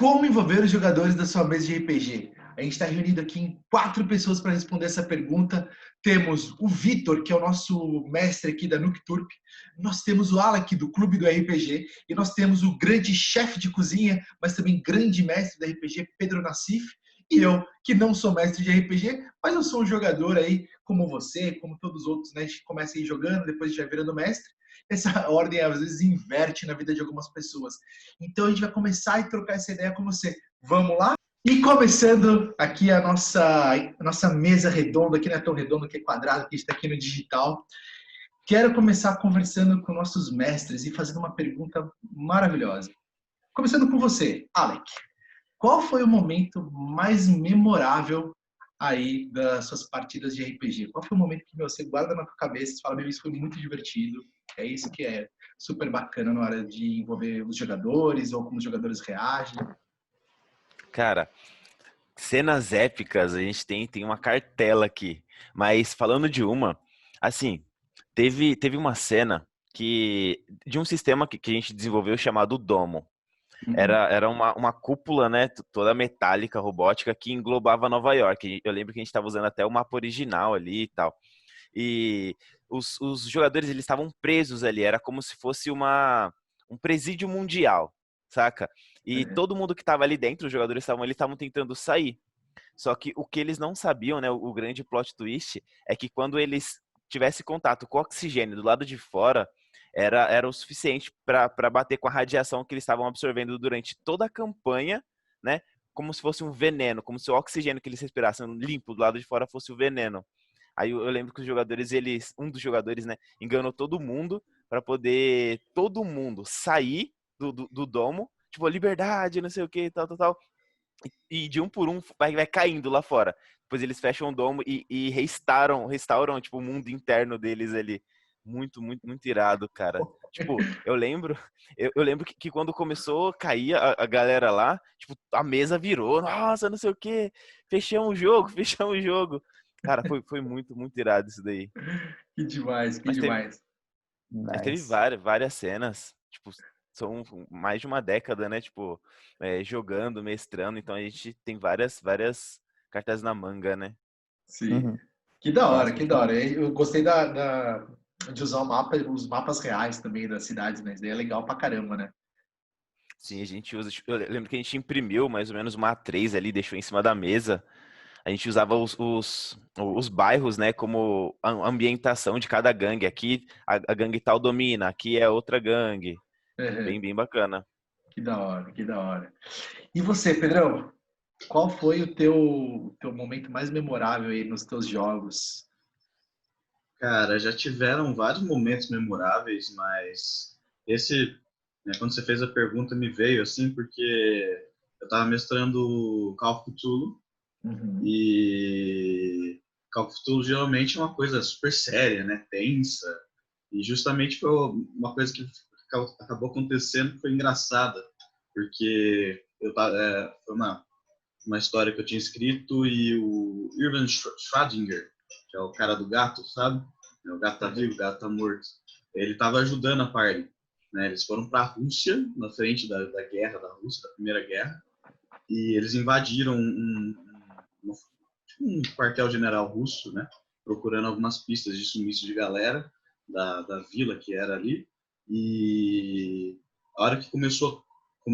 Como envolver os jogadores da sua mesa de RPG? A gente está reunido aqui em 4 pessoas para responder essa pergunta. Temos o Vitor, que é o nosso mestre aqui da Nukturp. Nós temos o Alec, do Clube do RPG. E nós temos o grande chefe de cozinha, mas também grande mestre do RPG, Pedro Nassif. E eu, que não sou mestre de RPG, mas eu sou um jogador aí, como você, como todos os outros, né? A gente começa aí jogando, depois a gente vai virando mestre. Essa ordem, às vezes, inverte na vida de algumas pessoas. Então a gente vai começar a trocar essa ideia com você. Vamos lá? E começando aqui a nossa mesa redonda, aqui não é tão redonda que é quadrada, que a gente está aqui no digital. Quero começar conversando com nossos mestres e fazendo uma pergunta maravilhosa. Começando com você, Alec. Qual foi o momento mais memorável aí das suas partidas de RPG? Qual foi o momento que você guarda na tua cabeça e fala, meu, isso foi muito divertido? É isso que é super bacana na hora de envolver os jogadores ou como os jogadores reagem. Cara, cenas épicas, a gente tem uma cartela aqui. Mas falando de uma, assim, teve uma cena de um sistema que a gente desenvolveu chamado Domo. Era uma cúpula, né, toda metálica, robótica, que englobava Nova York. Eu lembro que a gente estava usando até o mapa original ali e tal. E os jogadores, eles estavam presos ali, era como se fosse um presídio mundial, saca? E todo mundo que estava ali dentro, os jogadores estavam ali, estavam tentando sair. Só que o que eles não sabiam, né, o grande plot twist, é que quando eles tivessem contato com o oxigênio do lado de fora, era o suficiente para bater com a radiação que eles estavam absorvendo durante toda a campanha, né? Como se fosse um veneno, como se o oxigênio que eles respirassem limpo do lado de fora fosse o veneno. Aí eu lembro que os jogadores, um dos jogadores, né, enganou todo mundo para poder todo mundo sair do domo, tipo, liberdade, não sei o que, tal, tal, tal. E de um por um vai caindo lá fora. Depois eles fecham o domo e restauram, tipo, o mundo interno deles ali. Muito, muito, muito irado, cara. Tipo, eu lembro que quando começou a cair a galera lá, tipo, a mesa virou, nossa, não sei o que, fechamos o jogo, fechamos o jogo. Cara, foi muito, muito irado isso daí. Que demais, que Mas teve, demais. mas teve Nice. várias cenas, tipo, são mais de uma década, né, tipo, jogando, mestrando, então a gente tem várias cartas na manga, né? Sim. Uhum. Que da hora, Massa que da hora. demais. Eu gostei de usar os mapas reais também das cidades, né? Isso daí é legal pra caramba, né? Sim, a gente usa, tipo, eu lembro que a gente imprimiu mais ou menos uma A3 ali, deixou em cima da mesa. A gente usava os bairros, né, como ambientação de cada gangue. Aqui a gangue tal domina, aqui é outra gangue. Bem bacana. Que da hora, que da hora. E você, Pedrão? Qual foi o teu momento mais memorável aí nos teus jogos? Cara, já tiveram vários momentos memoráveis, mas esse, né, quando você fez a pergunta, me veio assim, porque eu tava mestrando Call of Cthulhu, Uhum. e Call of Cthulhu geralmente é uma coisa super séria, né, tensa, e justamente foi uma coisa que acabou acontecendo que foi engraçada, porque foi uma história que eu tinha escrito e o Irvin Schrödinger, que é o cara do gato, sabe? O gato tá vivo, o gato tá morto. Ele tava ajudando a party. Né? Eles foram para a Rússia, na frente da guerra da Rússia, da Primeira Guerra, e eles invadiram um quartel-general russo, né? Procurando algumas pistas de sumiço de galera da vila que era ali. E a hora que começou a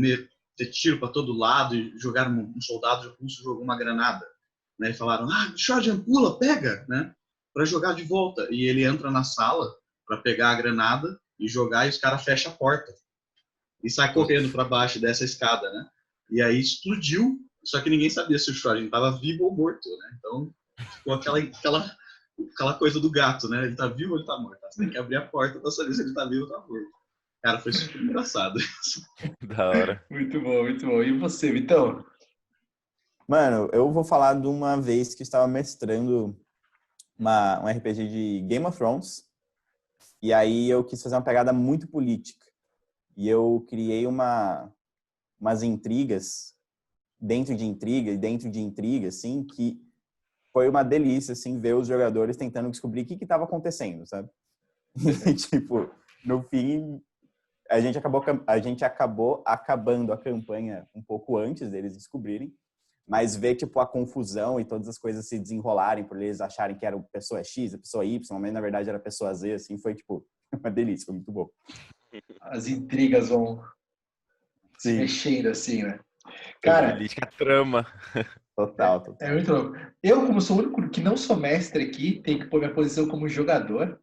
ter tiro para todo lado e jogaram um soldado russo jogou uma granada, né? E falaram: Shojan, pula, pega, né? Para jogar de volta. E ele entra na sala para pegar a granada e jogar, e os caras fecham a porta e sai correndo para baixo dessa escada, né? E aí explodiu, só que ninguém sabia se o Shojan estava vivo ou morto, né? Então ficou aquela coisa do gato, né? Ele tá vivo ou ele tá morto? Você tem que abrir a porta para saber se ele tá vivo ou tá morto. Cara, foi super engraçado isso. Da hora. Muito bom, muito bom. E você, Vitão? Mano, eu vou falar de uma vez que eu estava mestrando um RPG de Game of Thrones. E aí eu quis fazer uma pegada muito política. E eu criei umas intrigas, dentro de intriga, assim, que foi uma delícia, assim, ver os jogadores tentando descobrir o que estava acontecendo, sabe? E, tipo, no fim, a gente acabou acabando a campanha um pouco antes deles descobrirem, mas ver, tipo, a confusão e todas as coisas se desenrolarem por eles acharem que era a pessoa X, a pessoa Y, mas na verdade era a pessoa Z, assim, foi, tipo, uma delícia, foi muito bom. As intrigas vão se Sim, mexendo assim, né? Foi Cara, política, trama. total, é total. muito louco. Eu, como sou o único que não sou mestre aqui, tenho que pôr minha posição como jogador.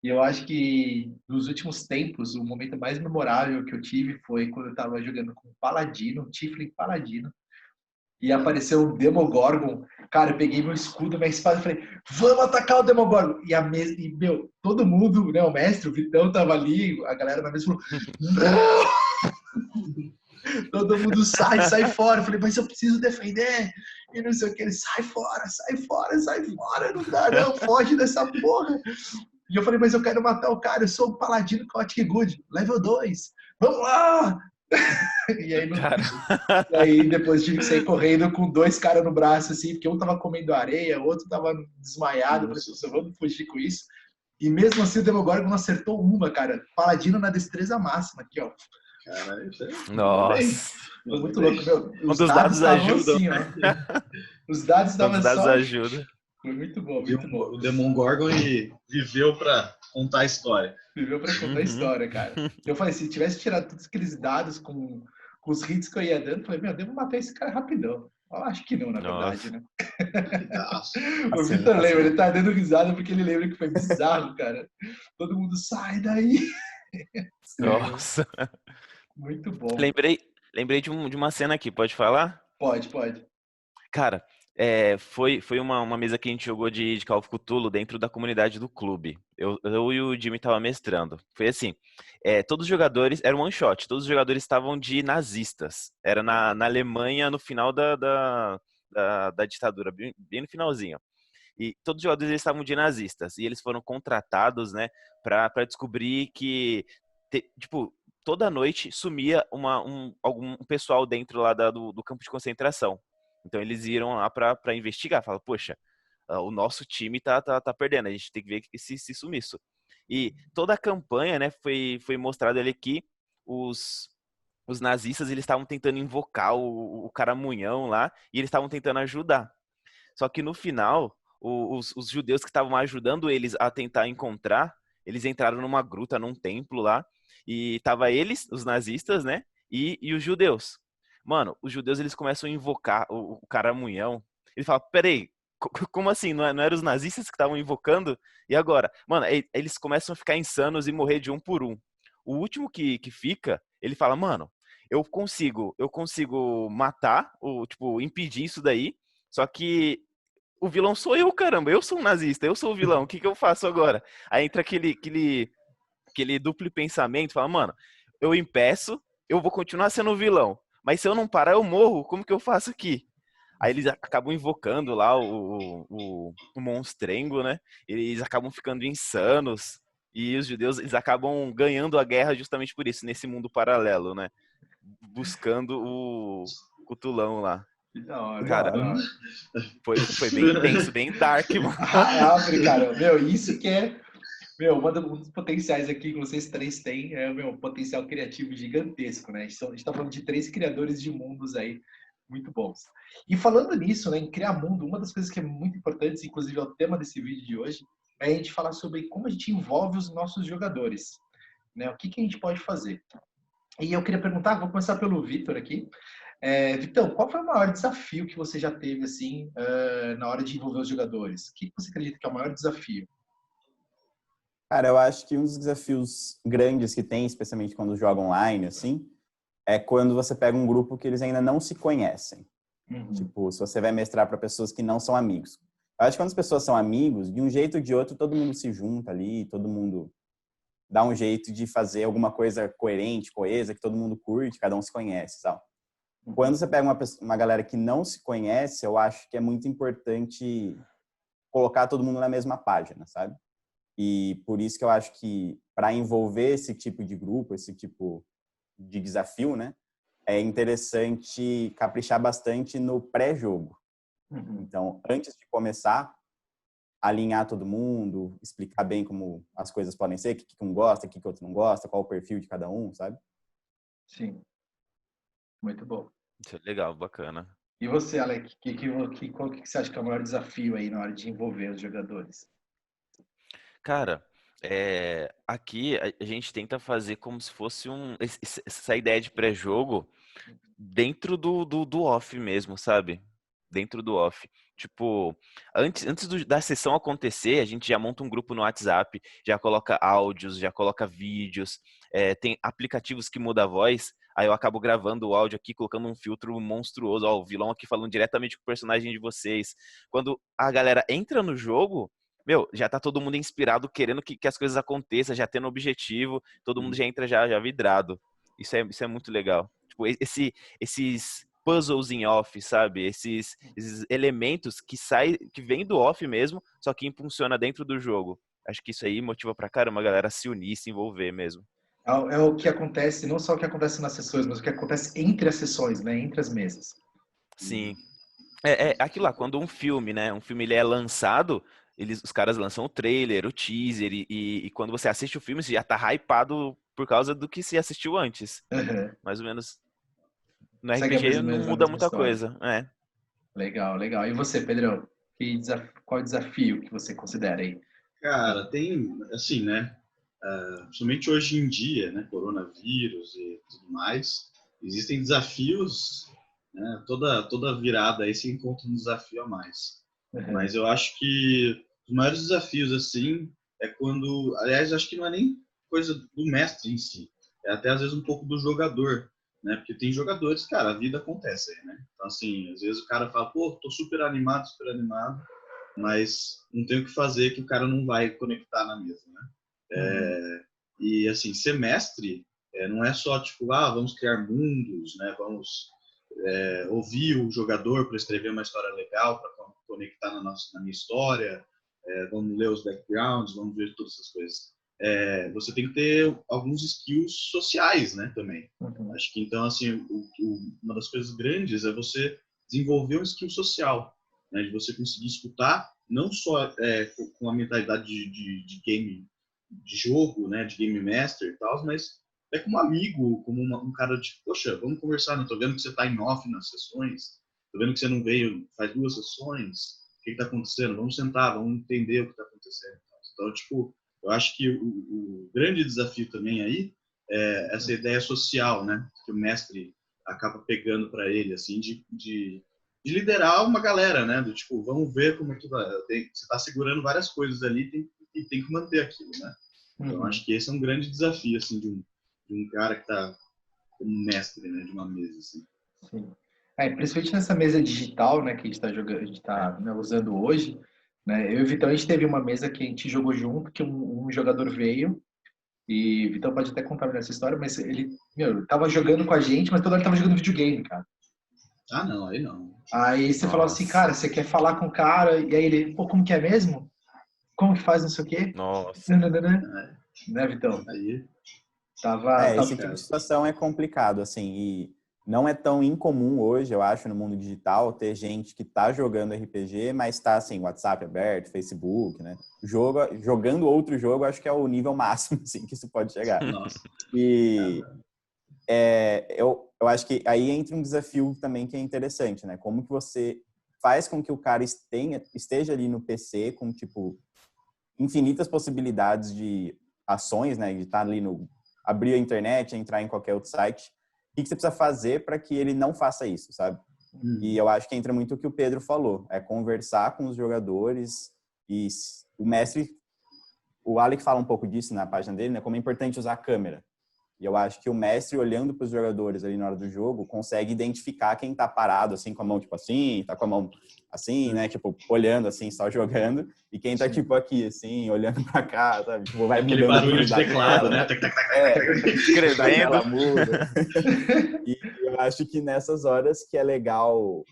E eu acho que nos últimos tempos, o momento mais memorável que eu tive foi quando eu estava jogando com o Paladino, um Tiflin Paladino, e apareceu um Demogorgon. Cara, eu peguei meu escudo, minha espada e falei, vamos atacar o Demogorgon! E, meu, todo mundo, né, o mestre, o Vitão tava ali, a galera na mesa falou, não! Todo mundo sai fora. Eu falei, mas eu preciso defender. E não sei o que. Ele, sai fora, não dá não, foge dessa porra. E eu falei, mas eu quero matar o cara, eu sou o paladino Chaotic Good, level 2. Vamos lá! E aí, Cara. e aí depois tive que sair correndo com 2 caras no braço, assim, porque um tava comendo areia, o outro tava desmaiado. Eu falei, só vamos fugir com isso. E mesmo assim o Demogorgon não acertou uma, cara. Paladino na destreza máxima aqui, ó. Caralho, isso aí. Mandou bem. Nossa. Foi muito louco, meu. Quando Os os dados dados estavam ajudam. assim, ó. Os dados Quando os estavam dados só. ajudam. Foi muito bom, Viu muito bom. o Demogorgon e viveu pra contar a história. Viveu pra contar a Uhum. história, cara. Eu falei, se tivesse tirado todos aqueles dados com os hits que eu ia dando, eu falei, meu, eu devo matar esse cara rapidão. Eu acho que não, na verdade, Nossa. né? Rapidaço. O Assim, Vitor lembra, assim. ele tá dando risada porque ele lembra que foi bizarro, cara. Todo mundo sai daí. Nossa. Muito bom. Lembrei, lembrei de uma cena aqui, pode falar? Pode, pode. Cara, foi uma mesa que a gente jogou de Call of Cthulhu dentro da comunidade do clube. Eu e o Jimmy tava mestrando. Foi assim, todos os jogadores, era um one shot, todos os jogadores estavam de nazistas. Era na Alemanha no final da ditadura, bem no finalzinho. E todos os jogadores eles estavam de nazistas. E eles foram contratados, né, pra descobrir que, tipo, toda noite sumia algum pessoal dentro lá do campo de concentração. Então eles iram lá pra investigar. Falaram, poxa, o nosso time tá perdendo. A gente tem que ver esse sumiço. E toda a campanha, né, foi mostrado ali que os nazistas eles estavam tentando invocar o caramunhão lá e eles estavam tentando ajudar. Só que no final, os judeus que estavam ajudando eles a tentar encontrar, eles entraram numa gruta, num templo lá, e tava eles, os nazistas, né? E os judeus. Mano, os judeus eles começam a invocar o caramunhão. Ele fala, peraí, como assim? Não eram os nazistas que estavam invocando? E agora? Mano, eles começam a ficar insanos e morrer de um por um. O último que fica, ele fala, mano, eu consigo matar, tipo, impedir isso daí, só que o vilão sou eu, caramba. Eu sou um nazista, eu sou o vilão. O que eu faço agora? Aí entra aquele duplo pensamento, fala, mano, eu impeço, eu vou continuar sendo o vilão. Mas se eu não parar, eu morro. Como que eu faço aqui? Aí eles acabam invocando lá o monstrengo, né? Eles acabam ficando insanos. E os judeus, eles acabam ganhando a guerra justamente por isso, nesse mundo paralelo, né? Buscando o Cutulão lá. Que da hora, Que da Cara, que da hora. hora. foi bem intenso, bem dark, mano. Abre, cara. Meu, isso que é. Meu, um dos potenciais aqui que vocês três têm é o meu potencial criativo gigantesco, né? A gente tá falando de 3 criadores de mundos aí muito bons. E falando nisso, né, em criar mundo, uma das coisas que é muito importante, inclusive é o tema desse vídeo de hoje, é a gente falar sobre como a gente envolve os nossos jogadores, né? O que a gente pode fazer. E eu queria perguntar, vou começar pelo Vitor aqui. Vitão, qual foi o maior desafio que você já teve, assim, na hora de envolver os jogadores? O que você acredita que é o maior desafio? Cara, eu acho que um dos desafios grandes que tem, especialmente quando joga online, assim, é quando você pega um grupo que eles ainda não se conhecem. Uhum. Tipo, se você vai mestrar para pessoas que não são amigos. Eu acho que quando as pessoas são amigos, de um jeito ou de outro, todo mundo se junta ali, todo mundo dá um jeito de fazer alguma coisa coerente, coesa, que todo mundo curte, cada um se conhece, sabe? Quando você pega uma galera que não se conhece, eu acho que é muito importante colocar todo mundo na mesma página, sabe? E por isso que eu acho que para envolver esse tipo de grupo, esse tipo de desafio, né, é interessante caprichar bastante no pré-jogo. Uhum. Então, antes de começar, alinhar todo mundo, explicar bem como as coisas podem ser, o que um gosta, o que outro não gosta, qual o perfil de cada um, sabe? Sim, muito bom. Isso é legal, bacana. E você, Alec, qual que você acha que é o maior desafio aí na hora de envolver os jogadores? Cara, aqui a gente tenta fazer como se fosse essa ideia de pré-jogo dentro do off mesmo, sabe? Dentro do off. Tipo, antes da sessão acontecer, a gente já monta um grupo no WhatsApp, já coloca áudios, já coloca vídeos, tem aplicativos que mudam a voz, aí eu acabo gravando o áudio aqui, colocando um filtro monstruoso, ó, o vilão aqui falando diretamente com o personagem de vocês. Quando a galera entra no jogo, meu, já tá todo mundo inspirado, querendo que as coisas aconteçam, já tendo objetivo, todo mundo já entra já vidrado. Isso é muito legal. Tipo, esses puzzles em off, sabe? Esses elementos que vêm do off mesmo, só que funciona dentro do jogo. Acho que isso aí motiva pra caramba a galera a se unir, se envolver mesmo. É o que acontece, não só o que acontece nas sessões, mas o que acontece entre as sessões, né? Entre as mesas. Sim. É aquilo lá, quando um filme, né? Um filme ele é lançado, os caras lançam o trailer, o teaser, e quando você assiste o filme, você já tá hypado por causa do que se assistiu antes. Uhum. Mais ou menos. No Segue a RPG mesma, não a muda mesma muita história. coisa. Legal, legal. E você, Pedrão? Qual é o desafio que você considera aí? Cara, tem, assim, né? Principalmente hoje em dia, né? Coronavírus e tudo mais, existem desafios, né? Toda virada aí se encontra um desafio a mais. Uhum. Mas eu acho que os maiores desafios, assim, é quando... Aliás, acho que não é nem coisa do mestre em si. É até, às vezes, um pouco do jogador, né? Porque tem jogadores, cara, a vida acontece aí, né? Então, assim, às vezes o cara fala, pô, tô super animado, mas não tem o que fazer que o cara não vai conectar na mesa, né? Uhum. E, assim, ser mestre não é só, tipo, vamos criar mundos, né? Vamos ouvir o jogador para escrever uma história legal, para conectar na minha história, vamos ler os backgrounds, vamos ver todas essas coisas. Você tem que ter alguns skills sociais, né, também. Uhum. Acho que, então, assim, uma das coisas grandes é você desenvolver um skill social, né, de você conseguir escutar, não só com a mentalidade de game, de jogo, né, de game master e tal, mas como amigo, como um cara de, poxa, vamos conversar, não tô vendo que você tá em off nas sessões, tô vendo que você não veio faz 2 sessões, o que tá acontecendo? Vamos sentar, vamos entender o que tá acontecendo. Então, tipo, eu acho que o grande desafio também aí é essa ideia social, né, que o mestre acaba pegando para ele, assim, de liderar uma galera, né, do tipo, vamos ver como é que vai, você tá segurando várias coisas ali e tem que manter aquilo, né. Então, Uhum. acho que esse é um grande desafio, assim, de um cara que está como mestre, né, de uma mesa, assim. Sim. Principalmente nessa mesa digital, né, que a gente está jogando, a gente está, né, usando hoje, né? Eu e o Vitão, a gente teve uma mesa que a gente jogou junto, que um jogador veio, e o Vitão pode até contar melhor essa história, mas ele tava jogando com a gente, mas toda hora ele tava jogando videogame, cara. Não, aí não. Aí você falou assim, Nossa, cara, você quer falar com o cara, e aí ele, pô, como que é mesmo? Como que faz, não sei o quê? nossa. Nananana. É, Né, Vitão? aí Tava, Esse tipo de complicado. situação é complicado, assim, e não é tão incomum hoje, eu acho, no mundo digital, ter gente que tá jogando RPG, mas tá, assim, WhatsApp aberto, Facebook, né? Jogando outro jogo, acho que é o nível máximo, assim, que isso pode chegar. Nossa. E eu acho que aí entra um desafio também que é interessante, né? Como que você faz com que o cara esteja ali no PC com, tipo, infinitas possibilidades de ações, né? De estar ali abrir a internet, entrar em qualquer outro site. O que você precisa fazer para que ele não faça isso, sabe? E eu acho que entra muito o que o Pedro falou, é conversar com os jogadores e o mestre, o Alec fala um pouco disso na página dele, né? Como é importante usar a câmera. E eu acho que o mestre, olhando para os jogadores ali na hora do jogo, consegue identificar quem tá parado, assim, com a mão, tipo assim, tá com a mão assim, né? Tipo, olhando, assim, só jogando. E quem tá, sim. tipo, aqui, assim, olhando para cá, sabe? Tipo, vai Aquele mudando o barulho brilho de da teclado, né? tela. É, da Escrevendo. tela muda. E eu acho que nessas horas que é legal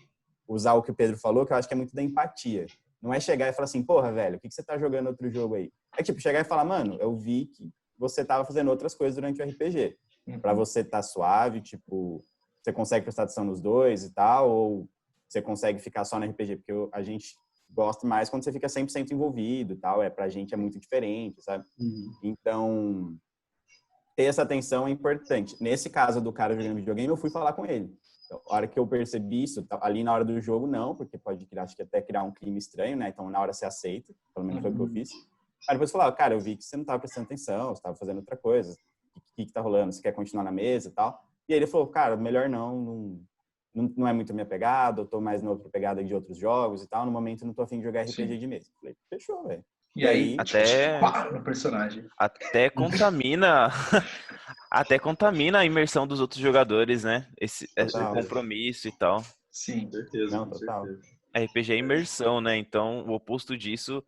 usar o que o Pedro falou, que eu acho que é muito da empatia. Não é chegar e falar assim, porra, velho, o que você tá jogando outro jogo aí? É tipo, chegar e falar, mano, eu vi que você tava fazendo outras coisas durante o RPG. Pra Uhum. você tá suave, tipo, você consegue prestar atenção nos dois e tal, ou você consegue ficar só no RPG? Porque a gente gosto mais quando você fica 100% envolvido e tal. Pra gente é muito diferente, sabe? Então, ter essa atenção é importante. Nesse caso do cara jogando videogame, eu fui falar com ele. Então, a hora que eu percebi isso, ali na hora do jogo, não, porque pode criar, acho que até criar um clima estranho, né? Então, na hora você aceita, pelo menos foi o que eu fiz. Aí depois eu falava, cara, eu vi que você não estava prestando atenção, você estava fazendo outra coisa. O que tá rolando? Você quer continuar na mesa e tal? E aí ele falou, cara, melhor não é muito a minha pegada, eu tô mais na outra pegada de outros jogos e tal. No momento eu não tô afim de jogar RPG de mesa. Eu falei, fechou, velho. E aí, até no personagem. até contamina até contamina a imersão dos outros jogadores, né? Esse compromisso e tal. Sim. Com certeza, Não, com total. certeza. RPG é imersão, né? Então, o oposto disso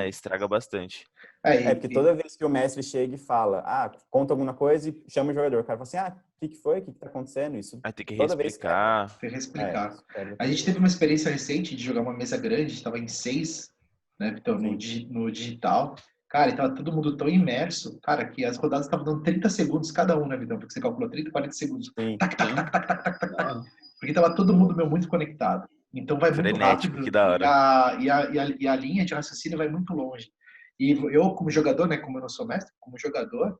estraga bastante. Porque toda vez que o mestre chega e fala, conta alguma coisa e chama o jogador. O cara fala assim, o que foi? O que tá acontecendo? Isso. Aí tem que Toda vez reexplicar. Tem que explicar. É, A gente teve uma experiência recente de jogar uma mesa grande, a gente estava em 6, né, Vitão, no digital. Cara, e tava todo mundo tão imerso, cara, que as rodadas estavam dando 30 segundos cada um, né, Vitão? Porque você calculou 30, 40 segundos. Sim. Tac, tac, tac, tac, tac, tac, tac, tac. Porque tava todo mundo, muito conectado. Então vai muito Frenético, rápido que da hora. e a linha de raciocínio vai muito longe. E eu, como jogador, né, como eu não sou mestre, como jogador,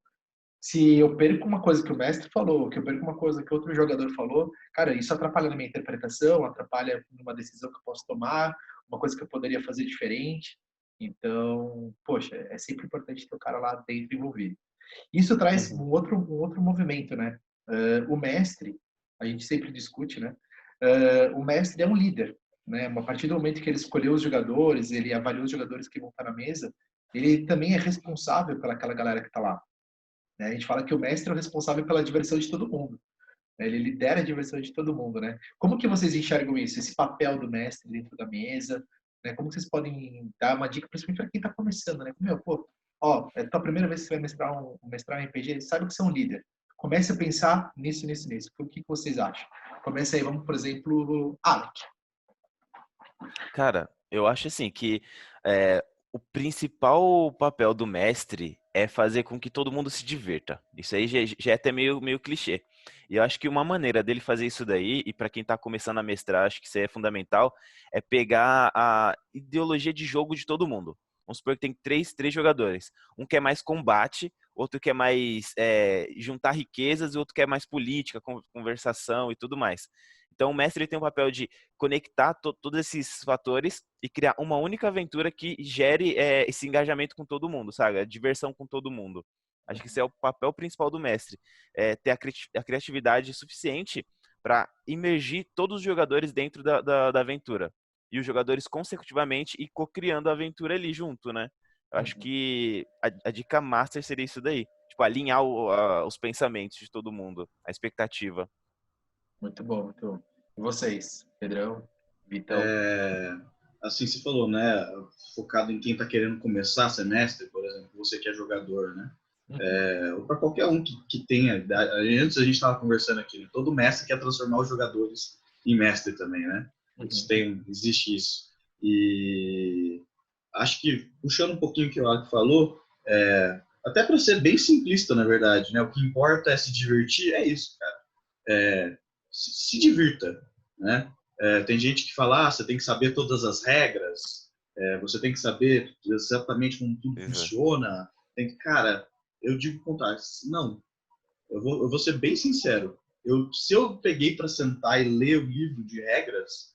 se eu perco uma coisa que o mestre falou, que eu perco uma coisa que outro jogador falou, cara, isso atrapalha na minha interpretação, atrapalha numa decisão que eu posso tomar, uma coisa que eu poderia fazer diferente. Então, poxa, é sempre importante ter o cara lá dentro envolvido. Isso traz um outro movimento, né? O mestre, a gente sempre discute, né? O mestre é um líder, né? A partir do momento que ele escolheu os jogadores, ele avaliou os jogadores que vão estar na mesa, ele também é responsável pelaquela galera que está lá. A gente fala que o mestre é o responsável pela diversão de todo mundo. Ele lidera a diversão de todo mundo, né? Como que vocês enxergam isso? Esse papel do mestre dentro da mesa, né? Como que vocês podem dar uma dica, principalmente para quem está começando, né? Meu, pô, é a tua primeira vez que você vai mestrar um RPG, sabe que você é um líder. Comece a pensar nisso. O que vocês acham? Comece aí, vamos, por exemplo, Alec. Cara, eu acho assim que o principal papel do mestre é fazer com que todo mundo se divirta. Isso aí já é até meio clichê. E eu acho que uma maneira dele fazer isso daí, e para quem está começando a mestrar, acho que isso aí é fundamental, é pegar a ideologia de jogo de todo mundo. Vamos supor que tem três jogadores. Um quer mais combate, outro quer mais juntar riquezas, e outro quer mais política, conversação e tudo mais. Então o mestre ele tem o papel de conectar todos esses fatores e criar uma única aventura que gere esse engajamento com todo mundo, sabe? A diversão com todo mundo. Acho que esse é o papel principal do mestre, ter a criatividade suficiente para imergir todos os jogadores dentro da aventura. E os jogadores consecutivamente e co-criando a aventura ali junto, né? Eu acho que a dica master seria isso daí. Tipo, alinhar os pensamentos de todo mundo, a expectativa. Muito bom, muito bom. E vocês, Pedrão, Vitão? Assim, você falou, né? Focado em quem está querendo começar semestre, por exemplo, você que é jogador, né? Ou para qualquer um que tenha. Antes a gente estava conversando aqui, né? Todo mestre quer transformar os jogadores em mestre também, né? Existe isso. E acho que, puxando um pouquinho o que o Alec falou, até para ser bem simplista, na verdade, né? O que importa é se divertir, é isso, cara. Se divirta, né? Tem gente que fala, você tem que saber todas as regras, você tem que saber exatamente como tudo funciona. Cara, eu digo o contrário. Não, eu vou ser bem sincero. Se eu peguei para sentar e ler o livro de regras,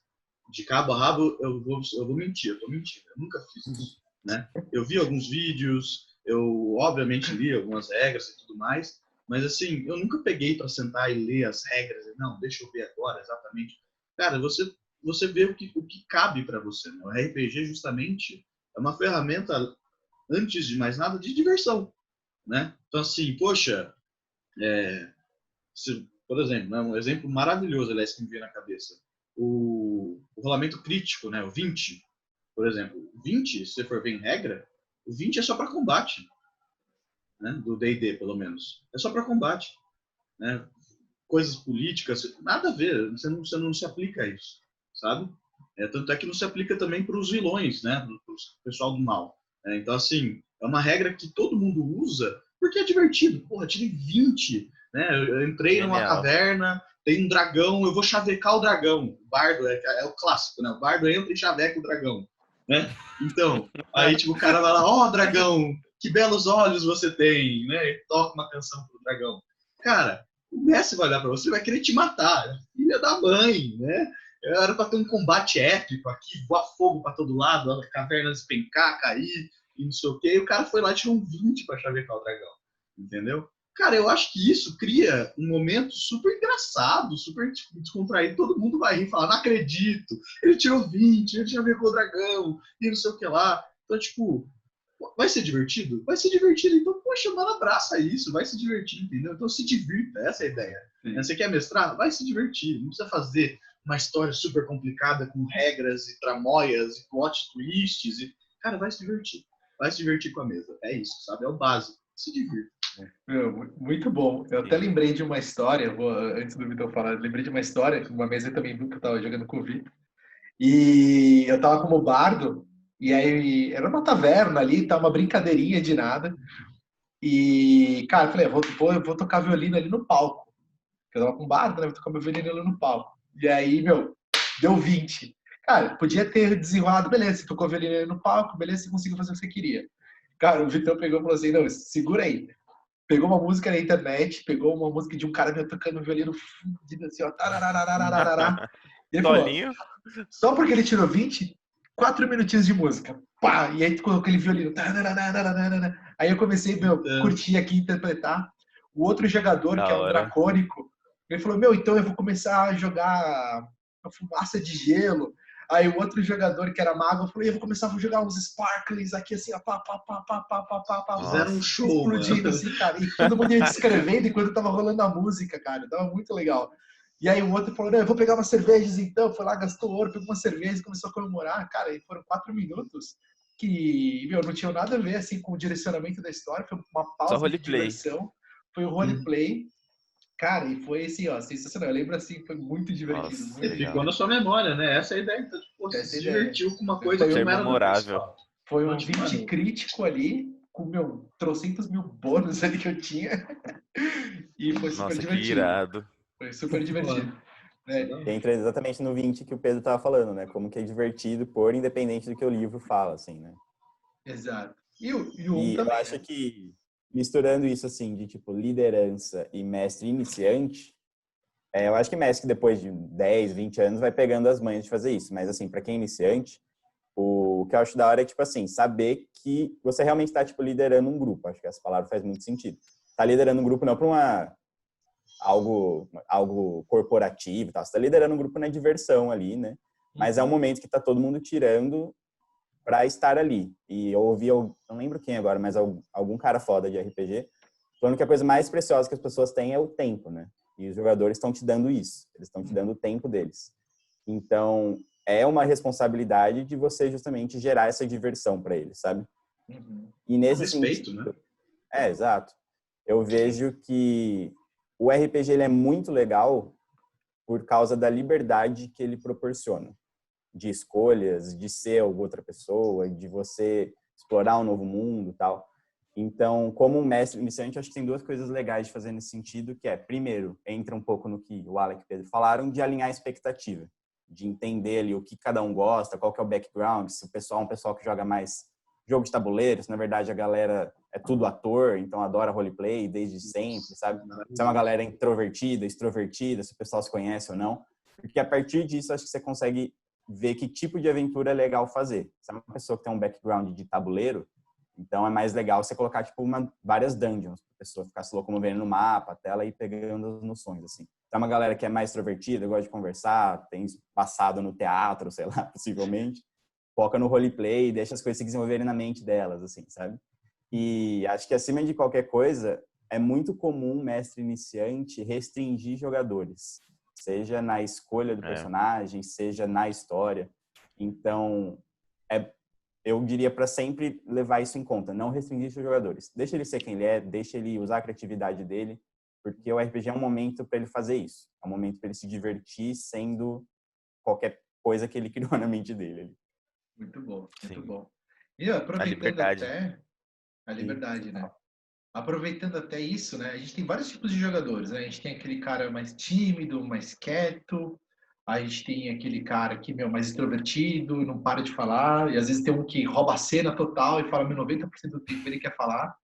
de cabo a rabo, eu vou mentir, eu tô mentindo. Eu nunca fiz isso, né? Eu vi alguns vídeos, eu obviamente li algumas regras e tudo mais, mas assim, eu nunca peguei para sentar e ler as regras. Não, deixa eu ver agora exatamente. Cara, você vê o que cabe para você, né? O RPG justamente é uma ferramenta, antes de mais nada, de diversão, né? Então assim, poxa, por exemplo, né, um exemplo maravilhoso, aliás, que me veio na cabeça, o rolamento crítico, né, o 20, por exemplo. O 20, se você for ver em regra, o 20 é só para combate, né, do D&D, pelo menos. É só para combate, né? Coisas políticas, nada a ver, você não se aplica a isso, sabe? Tanto é que não se aplica também para os vilões, né, para o pessoal do mal. Então, assim, é uma regra que todo mundo usa porque é divertido. Porra, tirei 20, né? Eu entrei numa caverna, tem um dragão, eu vou chavecar o dragão. O bardo é o clássico, né? O bardo entra e chaveca o dragão, né? Então, aí tipo, o cara vai lá, ó, dragão, que belos olhos você tem, né? E toca uma canção pro dragão. Cara, o mestre vai olhar pra você e vai querer te matar. Filha da mãe, né? Era pra ter um combate épico aqui, voar fogo pra todo lado, a caverna despencar, cair, e não sei o quê. E o cara foi lá e tirou um 20 pra chavecar o dragão. Entendeu? Cara, eu acho que isso cria um momento super engraçado, super descontraído. Todo mundo vai rir e falar, não acredito, ele tirou 20, ele chavecou o dragão, e não sei o que lá. Então, tipo, vai ser divertido? Vai ser divertido. Então, poxa, mano, abraça isso, vai se divertir, entendeu? Então se divirta, essa é a ideia. Sim. Você quer mestrar? Vai se divertir. Não precisa fazer uma história super complicada com regras e tramóias e plot twists. Cara, vai se divertir. Vai se divertir com a mesa. É isso, sabe? É o básico. Se divirta. Muito bom. Eu até lembrei de uma história, antes do Vitor falar, lembrei de uma história, uma mesa eu também vi que eu estava jogando com o Vitor. E eu tava como bardo, e aí era uma taverna ali, tá uma brincadeirinha de nada. E, cara, eu falei, eu vou tocar violino ali no palco. Eu tava com bardo, né? Vou tocar meu violino ali no palco. E aí, meu, deu 20. Cara, podia ter desenrolado, beleza, você tocou violino ali no palco, beleza, você conseguiu fazer o que você queria. Cara, o Vitor pegou e falou assim, não, segura aí. Pegou uma música na internet, pegou uma música de um cara me tocando violino fudido assim, ó. Tararararararará. E ele falou, só porque ele tirou 20, 4 minutinhos de música. Pá! E aí colocou aquele violino. Aí eu comecei, meu, curtir aqui, interpretar. O outro jogador, que é um dracônico, ele falou, meu, então eu vou começar a jogar uma fumaça de gelo. Aí o outro jogador, que era mago, falou, eu vou começar a jogar uns sparklings aqui, assim, ó, pá, pá, pá, pá, pá, pá, pá, pá. Fizeram um show, explodindo, mano. assim, cara. E todo mundo ia descrevendo enquanto tava rolando a música, cara. Tava muito legal. E aí o outro falou, não, eu vou pegar umas cervejas então. Foi lá, gastou ouro, pegou uma cerveja e começou a comemorar. Cara, e foram 4 minutos que, meu, não tinha nada a ver, assim, com o direcionamento da história. Foi uma pausa de diversão. Foi o roleplay. Cara, e foi assim, ó, sensacional. Eu lembro assim, foi muito divertido. Nossa, muito ficou na sua memória, né? Essa é a ideia. Então, tipo, você se divertiu com uma coisa que não era memorável. Foi um 20 crítico ali, com meu trocentos mil bônus ali que eu tinha. E foi super divertido. Que irado. Foi super divertido. Entra exatamente no 20 que o Pedro estava falando, né? Como que é divertido por independente do que o livro fala, assim, né? Exato. E o também, eu acho que misturando isso, assim, de tipo liderança e mestre iniciante, eu acho que mestre que depois de 10, 20 anos vai pegando as manhas de fazer isso. Mas, assim, para quem é iniciante, o que eu acho da hora é, tipo assim, saber que você realmente está, tipo, liderando um grupo. Acho que essa palavra faz muito sentido. Tá liderando um grupo não para algo corporativo e tal. Você tá liderando um grupo na diversão ali, né? Mas é um momento que tá todo mundo tirando para estar ali. E eu ouvi, eu não lembro quem agora, mas algum cara foda de RPG, falando que a coisa mais preciosa que as pessoas têm é o tempo, né? E os jogadores estão te dando isso. Eles estão te dando o tempo deles. Então, é uma responsabilidade de você justamente gerar essa diversão para eles, sabe? E nesse respeito, sentido, né? Exato. Eu vejo que o RPG ele é muito legal por causa da liberdade que ele proporciona. De escolhas, de ser outra pessoa, de você explorar um novo mundo e tal. Então, como um mestre iniciante, acho que tem 2 coisas legais de fazer nesse sentido, que é, primeiro, entra um pouco no que o Alec e o Pedro falaram, de alinhar a expectativa, de entender ali o que cada um gosta, qual que é o background, se o pessoal é um pessoal que joga mais jogo de tabuleiro, se na verdade a galera é tudo ator, então adora roleplay desde sempre, sabe? Se é uma galera introvertida, extrovertida, se o pessoal se conhece ou não. Porque a partir disso, acho que você consegue ver que tipo de aventura é legal fazer. Se é uma pessoa que tem um background de tabuleiro, então é mais legal você colocar tipo várias dungeons para a pessoa ficar se locomovendo no mapa, até ela ir pegando as noções assim. Se é uma galera que é mais extrovertida, gosta de conversar, tem passado no teatro, sei lá, possivelmente, foca no roleplay e deixa as coisas se desenvolverem na mente delas, assim, sabe? E acho que acima de qualquer coisa, é muito comum mestre iniciante restringir jogadores, seja na escolha do personagem, seja na história. Então, eu diria para sempre levar isso em conta, não restringir seus jogadores. Deixa ele ser quem ele é, deixa ele usar a criatividade dele, porque o RPG é um momento para ele fazer isso. É um momento para ele se divertir sendo qualquer coisa que ele criou na mente dele. Muito bom, muito bom. E aproveitando até a liberdade, né? Aproveitando até isso, né? A gente tem vários tipos de jogadores, né? A gente tem aquele cara mais tímido, mais quieto. A gente tem aquele cara que, meu, mais extrovertido, não para de falar. E às vezes tem um que rouba a cena total e fala, meu, 90% do tempo ele quer falar,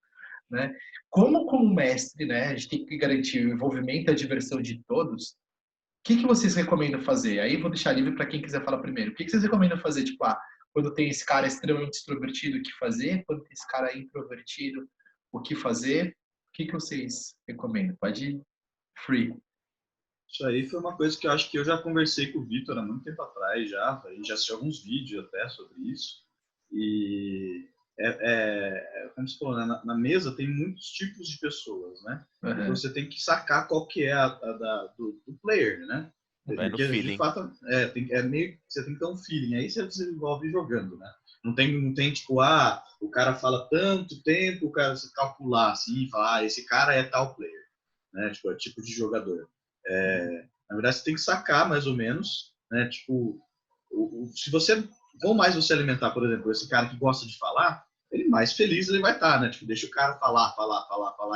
né? Como mestre, né? A gente tem que garantir o envolvimento e a diversão de todos. O que vocês recomendam fazer? Aí vou deixar livre para quem quiser falar primeiro. O que vocês recomendam fazer? Tipo, quando tem esse cara extremamente extrovertido, o que fazer? Quando tem esse cara introvertido, o que fazer? O que vocês recomendam? Pode ir free. Isso aí foi uma coisa que eu acho que eu já conversei com o Vitor há muito tempo atrás já. A gente já assistiu alguns vídeos até sobre isso. E como você falou, né? Na mesa tem muitos tipos de pessoas, né? E Uhum. você tem que sacar qual que é do player, né? Vai no Porque de feeling. fato meio você tem que ter um feeling. Aí você desenvolve jogando, né? Não tem tipo, o cara fala tanto tempo, o cara se calcular assim, falar, esse cara é tal player, né? Tipo, é tipo de jogador. Na verdade, você tem que sacar mais ou menos, né? Tipo, se você, quanto mais você alimentar, por exemplo, esse cara que gosta de falar, ele mais feliz ele vai estar, né? Tipo, deixa o cara falar,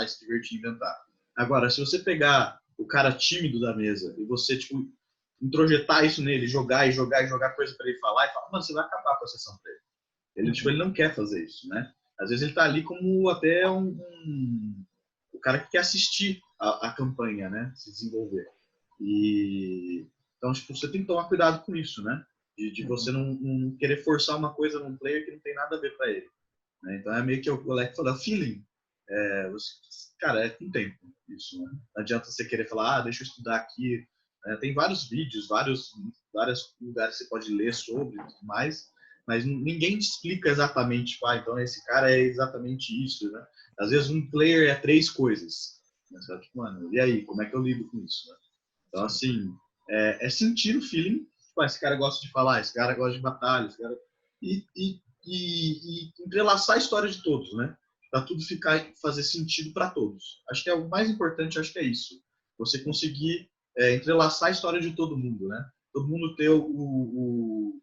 se divertir, inventar. Agora, se você pegar o cara tímido da mesa e você, tipo, introjetar isso nele, jogar coisa para ele falar, e falar, mano, você vai acabar com a sessão pra ele. Tipo, ele não quer fazer isso, né? Às vezes ele tá ali como até o cara que quer assistir a campanha, né? Se desenvolver. Então, tipo, você tem que tomar cuidado com isso, né? De você não querer forçar uma coisa num player que não tem nada a ver para ele. Né? Então é meio que o Alec falou, feeling. Cara, é com tempo isso, né? Não adianta você querer falar, deixa eu estudar aqui. Tem vários vídeos, vários lugares que você pode ler sobre e tudo mais, mas ninguém te explica exatamente, tipo, então esse cara é exatamente isso, né? Às vezes um player é 3 coisas. Né? Você fala, tipo, mano, e aí, como é que eu lido com isso? Né? Então, assim, sentir o feeling. Tipo, esse cara gosta de falar, esse cara gosta de batalha, esse cara... E entrelaçar a história de todos, né? Para tudo fazer sentido para todos. Acho que é o mais importante, acho que é isso. Você conseguir entrelaçar a história de todo mundo, né? Todo mundo ter o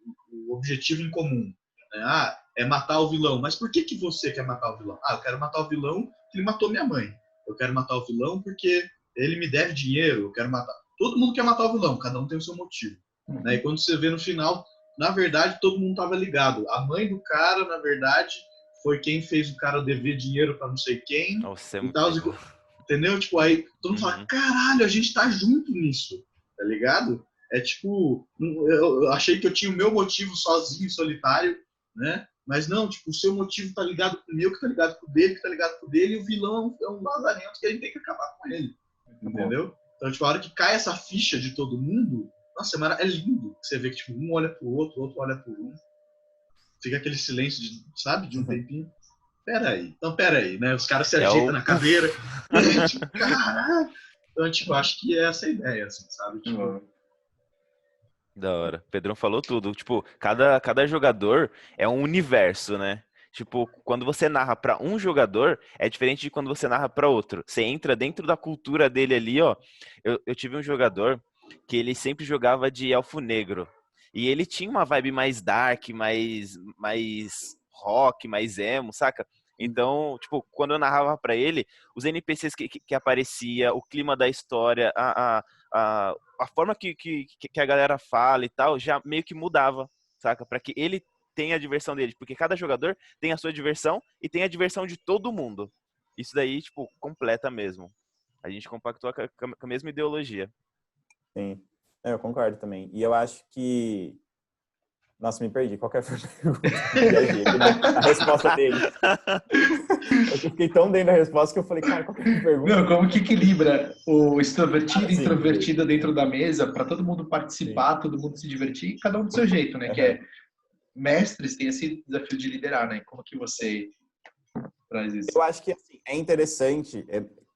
objetivo em comum. Né? É matar o vilão. Mas por que você quer matar o vilão? Eu quero matar o vilão porque ele matou minha mãe. Eu quero matar o vilão porque ele me deve dinheiro. Eu quero matar. Todo mundo quer matar o vilão, cada um tem o seu motivo. Né? E quando você vê no final, na verdade, todo mundo estava ligado. A mãe do cara, na verdade, foi quem fez o cara dever dinheiro para não sei quem. Nossa, é E muito tal, legal. entendeu? Tipo, aí todo mundo fala, caralho, a gente tá junto nisso, tá ligado? É tipo, eu achei que eu tinha o meu motivo sozinho, solitário, né? Mas não, tipo, o seu motivo tá ligado com o meu, que tá ligado com o dele, que tá ligado com o dele, e o vilão é um lazarento que a gente tem que acabar com ele, entendeu? Então, tipo, a hora que cai essa ficha de todo mundo, nossa, é lindo. Você vê que tipo, um olha pro outro, o outro olha pro um. Fica aquele silêncio, sabe? De um tempinho. Peraí, né? Os caras se ajeitam na cadeira. Tipo, caralho. Então, tipo, acho que é essa a ideia, assim, sabe? Tipo, Da hora. Pedrão falou tudo. Tipo, cada jogador é um universo, né? Tipo, quando você narra pra um jogador, é diferente de quando você narra pra outro. Você entra dentro da cultura dele ali, ó. Eu tive um jogador que ele sempre jogava de elfo negro. E ele tinha uma vibe mais dark, mais rock, mais emo, saca? Então, tipo, quando eu narrava pra ele, os NPCs que aparecia, o clima da história, a forma que a galera fala e tal, já meio que mudava, saca? Pra que ele tenha a diversão dele. Porque cada jogador tem a sua diversão e tem a diversão de todo mundo. Isso daí, tipo, completa mesmo. A gente compactou com a mesma ideologia. Sim, eu concordo também. E eu acho que... Nossa, me perdi. Qual que foi a pergunta? Viajei aqui a resposta dele. Eu fiquei tão dentro da resposta que eu falei, cara, qual que é a pergunta? Não, como que equilibra o extrovertido e Sim, introvertido dentro da mesa para todo mundo participar, sim. todo mundo se divertir, cada um do seu jeito, né? Que é mestres têm esse desafio de liderar, né? Como que você traz isso? Eu acho que assim, é interessante,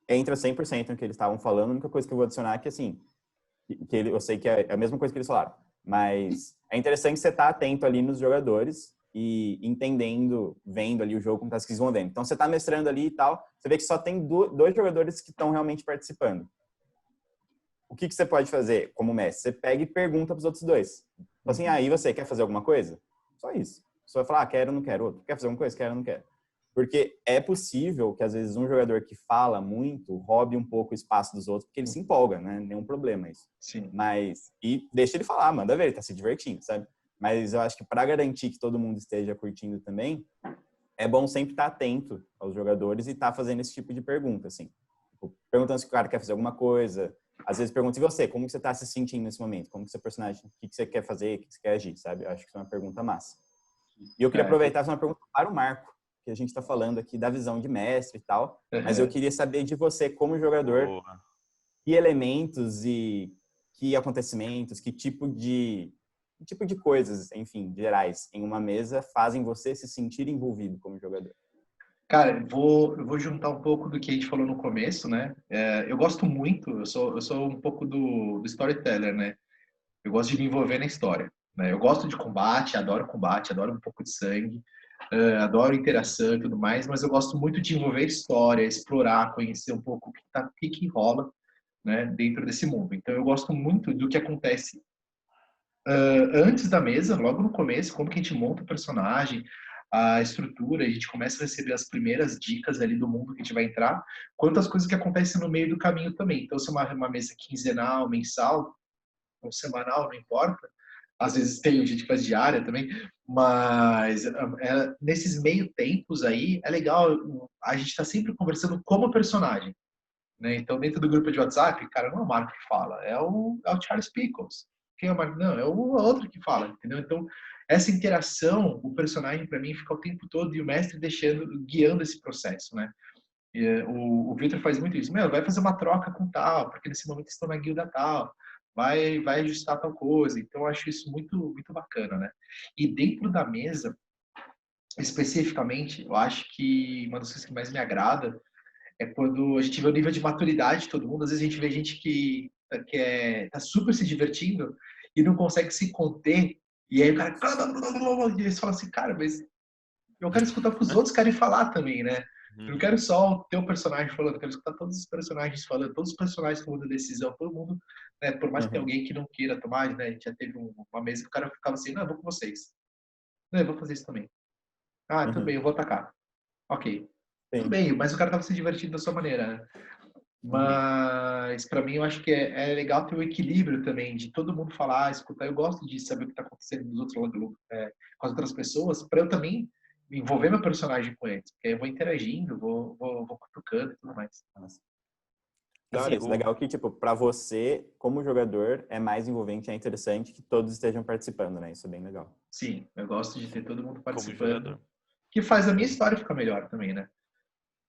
entra 100% no que eles estavam falando. A única coisa que eu vou adicionar é que, assim, eu sei que é a mesma coisa que eles falaram, mas é interessante você estar atento ali nos jogadores e entendendo, vendo ali o jogo, como está se desenvolvendo. Então, você está mestrando ali e tal, você vê que só tem dois jogadores que estão realmente participando. O que você pode fazer como mestre? Você pega e pergunta para os outros dois. Assim, aí você quer fazer alguma coisa? Só isso. Você vai falar, quero ou não quero. Outro, quer fazer alguma coisa? Quero ou não quero. Porque é possível que, às vezes, um jogador que fala muito roube um pouco o espaço dos outros, porque ele se empolga, né? Nenhum problema isso. Sim. E deixa ele falar, manda ver, ele tá se divertindo, sabe? Mas eu acho que para garantir que todo mundo esteja curtindo também, é bom sempre estar atento aos jogadores e estar fazendo esse tipo de pergunta, assim. Tipo, perguntando se o cara quer fazer alguma coisa. Às vezes pergunta, e você, como que você está se sentindo nesse momento? Como que seu personagem, o que você quer fazer, o que você quer agir, sabe? Eu acho que isso é uma pergunta massa. E eu queria aproveitar e fazer uma pergunta para o Marco, que a gente está falando aqui da visão de mestre e tal, mas eu queria saber de você, como jogador, Boa. que elementos e que acontecimentos, que tipo de coisas, enfim, gerais, em uma mesa fazem você se sentir envolvido como jogador. Cara, eu vou juntar um pouco do que a gente falou no começo, né? Eu gosto muito, eu sou um pouco do storyteller, né? Eu gosto de me envolver na história, né? Eu gosto de combate, adoro um pouco de sangue, adoro interação e tudo mais, mas eu gosto muito de envolver história, explorar, conhecer um pouco o que rola, né, dentro desse mundo. Então eu gosto muito do que acontece antes da mesa, logo no começo, como que a gente monta o personagem, a estrutura, a gente começa a receber as primeiras dicas ali do mundo que a gente vai entrar, quanto as coisas que acontecem no meio do caminho também. Então, se é uma mesa quinzenal, mensal, ou semanal, não importa. Às vezes tem gente que faz diária também, mas nesses meio tempos aí, é legal, a gente está sempre conversando como personagem, né? Então, dentro do grupo de WhatsApp, cara, não é o Marco que fala, é o Charles Pickles. Quem é o Marco? Não, é o outro que fala, entendeu? Então, essa interação, o personagem, para mim, fica o tempo todo e o mestre guiando esse processo, né? O Victor faz muito isso. Vai fazer uma troca com tal, porque nesse momento estão na guilda tal. Vai ajustar tal coisa. Então, eu acho isso muito, muito bacana, né? E dentro da mesa, especificamente, eu acho que uma das coisas que mais me agrada é quando a gente vê o nível de maturidade de todo mundo. Às vezes a gente vê gente que tá super se divertindo e não consegue se conter. E aí o cara... E eles falam assim, cara, mas eu quero escutar o que os outros querem falar também, né? Eu não quero só o teu personagem falando, eu quero escutar todos os personagens falando, todos os personagens tomando decisão, todo mundo, né? Por mais que tenha alguém que não queira tomar, né? A gente já teve uma mesa que o cara ficava assim, não, eu vou com vocês. Não, eu vou fazer isso também. Ah, tudo bem, eu vou atacar. Ok. Tudo Sim. bem, mas o cara tava se divertindo da sua maneira, né? Mas para mim eu acho que é legal ter o equilíbrio também de todo mundo falar, escutar. Eu gosto de saber o que está acontecendo dos outros com as outras pessoas, para eu também envolver meu personagem com eles. Porque aí eu vou interagindo, vou cutucando e tudo mais. Da hora, Assim, isso é legal que, tipo, pra você, como jogador, é mais envolvente, é interessante que todos estejam participando, né? Isso é bem legal. Sim, eu gosto de ter todo mundo como participando, jogador. que faz a minha história ficar melhor também, né?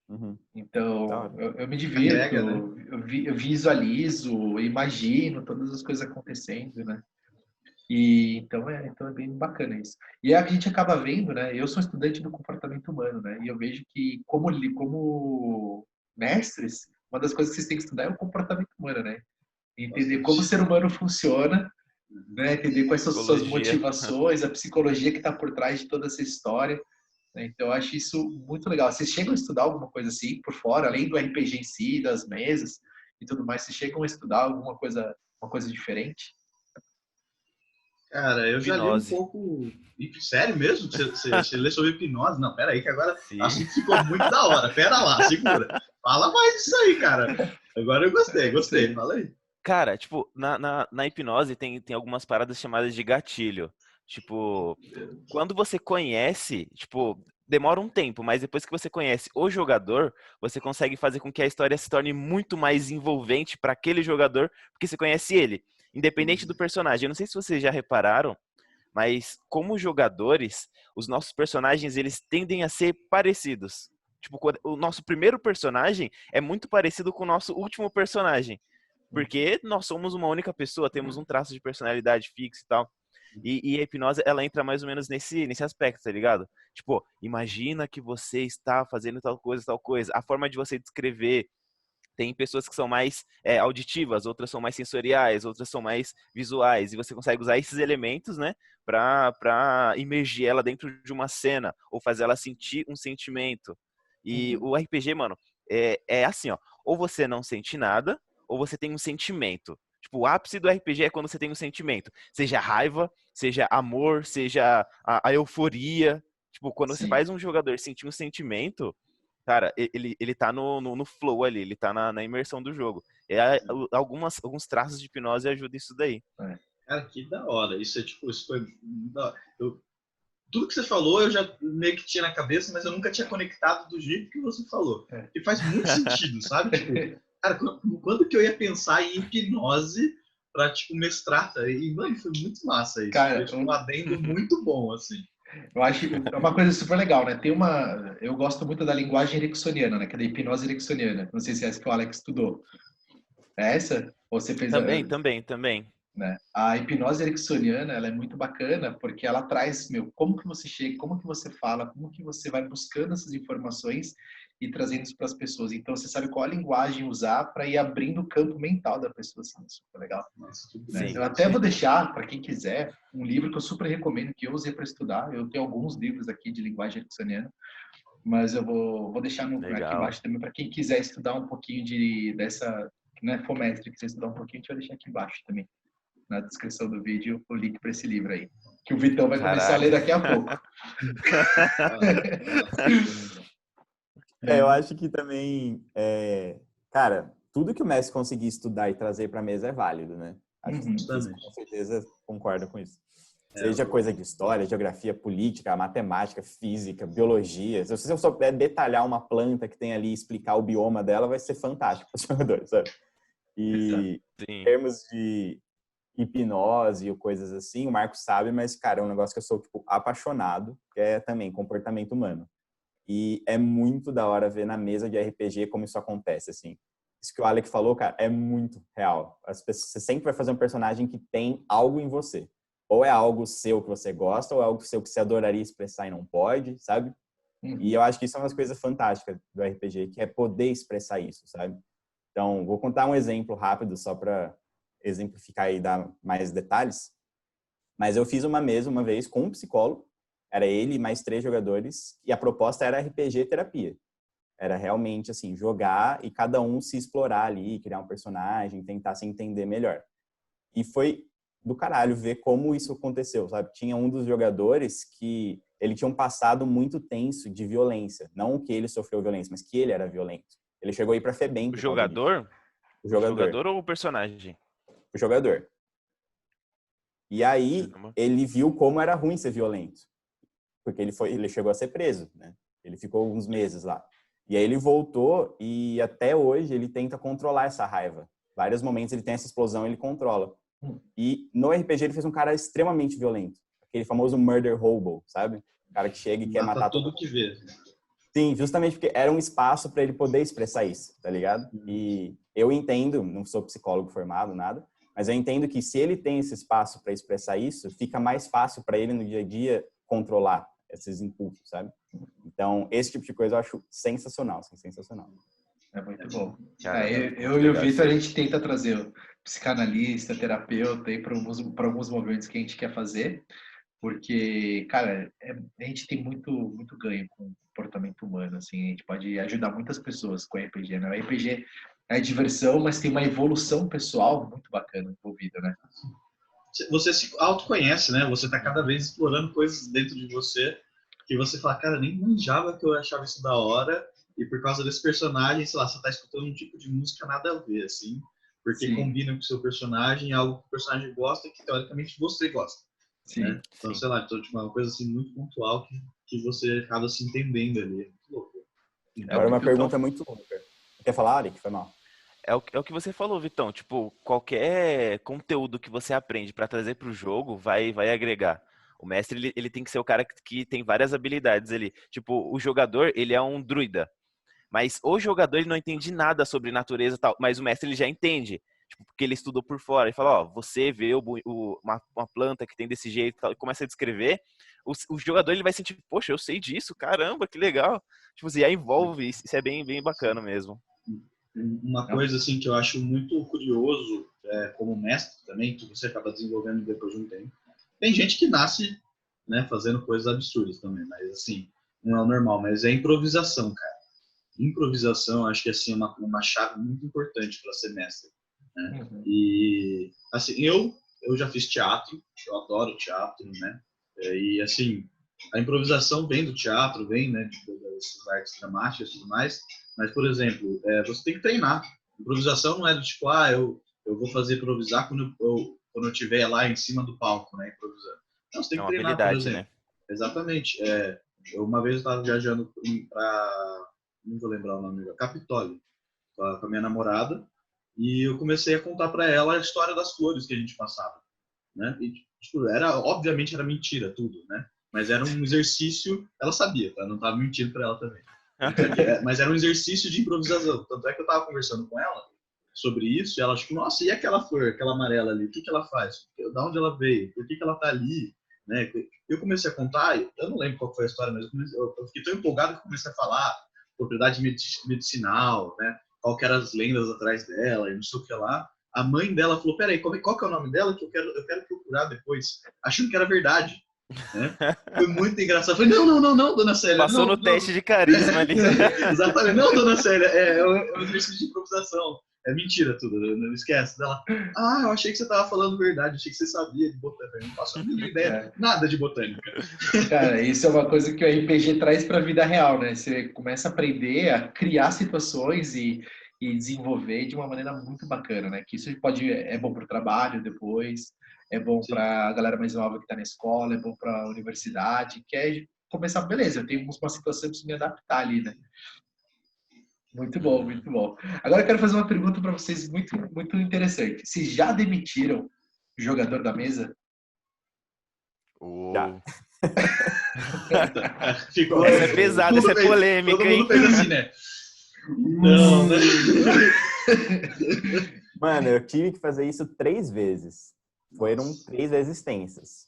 Uhum. Da Então, hora. eu me divirto, Agrega, né? eu visualizo, eu imagino todas as coisas acontecendo, né? E então é bem bacana isso. E é a que a gente acaba vendo, né? Eu sou estudante do comportamento humano, né? E eu vejo que como mestres, uma das coisas que vocês têm que estudar é o comportamento humano, né? Entender como o Bastante. ser humano funciona, né? Entender quais são as suas Psicologia. motivações, a psicologia que está por trás de toda essa história, né? Então eu acho isso muito legal. Vocês chegam a estudar alguma coisa assim por fora, além do RPG em si, das mesas e tudo mais, vocês chegam a estudar uma coisa diferente? Cara, eu já li um Hipnose. pouco. Sério mesmo? Você lê sobre hipnose? Não, pera aí, que agora o Sim. assunto ficou muito da hora. Pera lá, segura. Fala mais disso aí, cara. Agora eu gostei. Sim. Fala aí. Cara, tipo, na hipnose tem algumas paradas chamadas de gatilho. Tipo, quando você conhece, tipo, demora um tempo, mas depois que você conhece o jogador, você consegue fazer com que a história se torne muito mais envolvente para aquele jogador, porque você conhece ele, independente do personagem. Eu não sei se vocês já repararam, mas como jogadores, os nossos personagens, eles tendem a ser parecidos. Tipo, o nosso primeiro personagem é muito parecido com o nosso último personagem. Porque nós somos uma única pessoa, temos um traço de personalidade fixo e tal. E a hipnose, ela entra mais ou menos nesse aspecto, tá ligado? Tipo, imagina que você está fazendo tal coisa, tal coisa. A forma de você descrever. Tem pessoas que são mais auditivas, outras são mais sensoriais, outras são mais visuais. E você consegue usar esses elementos, né? Pra imergir ela dentro de uma cena. Ou fazer ela sentir um sentimento. E o RPG, mano, é assim, ó. Ou você não sente nada, ou você tem um sentimento. Tipo, o ápice do RPG é quando você tem um sentimento. Seja raiva, seja amor, seja a euforia. Tipo, quando você Sim. faz um jogador sentir um sentimento, cara, ele tá no flow ali, ele tá na imersão do jogo. Alguns traços de hipnose ajudam isso daí. Cara, que da hora. Isso é tipo, isso foi da hora. Tudo que você falou eu já meio que tinha na cabeça, mas eu nunca tinha conectado do jeito que você falou. E faz muito sentido, sabe? Tipo, cara, quando que eu ia pensar em hipnose pra, tipo, mestrar? E, mano, foi muito massa isso. Cara, Foi, tipo, um adendo muito bom, assim. eu acho que é uma coisa super legal, né? Eu gosto muito da linguagem ericksoniana, né? Que é da hipnose ericksoniana. Não sei se é essa que o Alex estudou. É essa? Ou você fez Também. né? A hipnose ericksoniana, ela é muito bacana porque ela traz, como que você chega, como que você fala, como que você vai buscando essas informações e trazendo isso para as pessoas. Então, você sabe qual a linguagem usar para ir abrindo o campo mental da pessoa, assim, super legal. Nossa, tudo Né? Sim. Eu até vou deixar, para quem quiser, um livro que eu super recomendo, que eu usei para estudar. Eu tenho alguns livros aqui de linguagem ericksoniana, mas eu vou deixar aqui Legal. embaixo também para quem quiser estudar um pouquinho dessa, né, Fomestre, que você estudar um pouquinho, a gente vai deixar aqui embaixo também, na descrição do vídeo, o link para esse livro aí, que o Vitão vai começar a ler Caraca. daqui a pouco. Eu acho que também, cara, tudo que o Messi conseguir estudar e trazer para a mesa é válido, né? Acho que você com certeza concorda com isso. Seja coisa de história, geografia, política, matemática, física, biologia. Se você souber detalhar uma planta que tem ali e explicar o bioma dela, vai ser fantástico para os jogadores, sabe? E em termos de hipnose ou coisas assim, o Marcos sabe, mas, cara, é um negócio que eu sou, tipo, apaixonado, que é também comportamento humano. E é muito da hora ver na mesa de RPG como isso acontece, assim. Isso que o Alec falou, cara, é muito real. Você sempre vai fazer um personagem que tem algo em você. Ou é algo seu que você gosta, ou é algo seu que você adoraria expressar e não pode, sabe? E eu acho que isso é uma das coisas fantásticas do RPG, que é poder expressar isso, sabe? Então, vou contar um exemplo rápido, só para exemplificar e dar mais detalhes. Mas eu fiz uma mesa uma vez com um psicólogo, era ele e mais 3 jogadores, e a proposta era RPG terapia. Era realmente, assim, jogar e cada um se explorar ali, criar um personagem, tentar se entender melhor. E foi do caralho ver como isso aconteceu, sabe? Tinha um dos jogadores que ele tinha um passado muito tenso de violência. Não que ele sofreu violência, mas que ele era violento. Ele chegou a ir pra FEBEM O por causa disso. jogador? O O jogador. jogador ou o personagem? O jogador. E aí, Caramba. ele viu como era ruim ser violento. Porque ele chegou a ser preso, né? Ele ficou uns meses lá. E aí ele voltou e até hoje ele tenta controlar essa raiva. Vários momentos ele tem essa explosão, ele controla. E no RPG ele fez um cara extremamente violento. Aquele famoso murder hobo, sabe? O cara que chega e quer matar todo mundo. Tudo que vê. Sim, justamente porque era um espaço para ele poder expressar isso, tá ligado? E eu entendo, não sou psicólogo formado, nada, mas eu entendo que se ele tem esse espaço para expressar isso, fica mais fácil para ele no dia a dia controlar esses impulsos, sabe? Então, esse tipo de coisa eu acho sensacional, sensacional. É muito bom. Cara, Eu e o Vitor, a gente tenta trazer o psicanalista, terapeuta aí para alguns movimentos que a gente quer fazer, porque, cara, a gente tem muito ganho com o comportamento humano, assim, a gente pode ajudar muitas pessoas com o RPG, né? O RPG é diversão, mas tem uma evolução pessoal muito bacana envolvida, né? Você se autoconhece, né? Você tá cada vez explorando coisas dentro de você que você fala, cara, nem manjava que eu achava isso da hora, e por causa desse personagem, sei lá, você tá escutando um tipo de música nada a ver, assim, porque Sim. combina com o seu personagem, algo que o personagem gosta e que teoricamente você gosta. Sim. Né? Então, sei lá, então, tipo, uma coisa assim muito pontual que você acaba se entendendo ali. Muito louco. Agora uma pergunta muito louca. Quer falar, Ari? Que foi mal. É o que você falou, Vitão. Tipo, qualquer conteúdo que você aprende para trazer para o jogo vai agregar. O mestre, ele tem que ser o cara que tem várias habilidades ali. Tipo, o jogador, ele é um druida. Mas o jogador, ele não entende nada sobre natureza e tal. Mas o mestre, ele já entende. Tipo, porque ele estudou por fora. Ele fala, ó, você vê uma planta que tem desse jeito e tal. E começa a descrever. O jogador, ele vai sentir, poxa, eu sei disso. Caramba, que legal. Tipo, assim, aí envolve. Isso é bem bacana mesmo. Uma coisa assim que eu acho muito curioso, como mestre também, que você acaba desenvolvendo depois de um tempo. Tem gente que nasce, né, fazendo coisas absurdas também, mas assim, não é o normal, mas é improvisação, cara. Improvisação, acho que assim, é uma chave muito importante para ser mestre. Né? E assim, eu já fiz teatro, eu adoro teatro, né? E assim, A improvisação vem do teatro, vem, né, dessas artes dramáticas e tudo mais, mas, por exemplo, você tem que treinar. Improvisação não é do tipo, eu vou fazer improvisar quando eu estiver lá em cima do palco, né, improvisando. Não, você tem É que uma treinar, por habilidade, exemplo. né? Exatamente. Uma vez eu estava viajando para, não vou lembrar o nome, Capitólio, com a minha namorada, e eu comecei a contar para ela a história das flores que a gente passava, né? E, tipo, obviamente era mentira tudo, né? Mas era um exercício, ela sabia, tá? Não estava mentindo para ela também. Mas era um exercício de improvisação. Tanto é que eu estava conversando com ela sobre isso, e ela tipo, nossa, e aquela flor, aquela amarela ali, o que ela faz? Da onde ela veio? Por que ela tá ali? Né? Eu comecei a contar, eu não lembro qual foi a história, mas eu fiquei tão empolgado que comecei a falar propriedade medicinal, né? Qual que eram as lendas atrás dela, e não sei o que lá. A mãe dela falou, peraí, qual que é o nome dela que eu quero procurar depois, achando que era verdade. Né? Foi muito engraçado. Eu falei, não, dona Célia. Passou não, no teste de carisma ali. Exatamente. Não, dona Célia, é um exercício de improvisação. É mentira tudo, não esquece dela. Eu achei que você estava falando verdade, achei que você sabia de botânica. Eu não faço a mínima ideia, nada de botânica. Cara, isso é uma coisa que o RPG traz para a vida real, né? Você começa a aprender a criar situações e desenvolver de uma maneira muito bacana, né? Que isso é bom para o trabalho depois, é bom para a galera mais nova que está na escola, é bom para a universidade, que é começar, beleza, eu tenho uma situação que preciso me adaptar ali, né? Muito bom, muito bom. Agora eu quero fazer uma pergunta para vocês muito, muito interessante. Vocês já demitiram o jogador da mesa? Já. Ficou, Essa é pesada, essa é polêmica, todo mundo hein? fez assim, né? Não, né? Mano, eu tive que fazer isso 3 vezes. Foram 3 vezes extensas.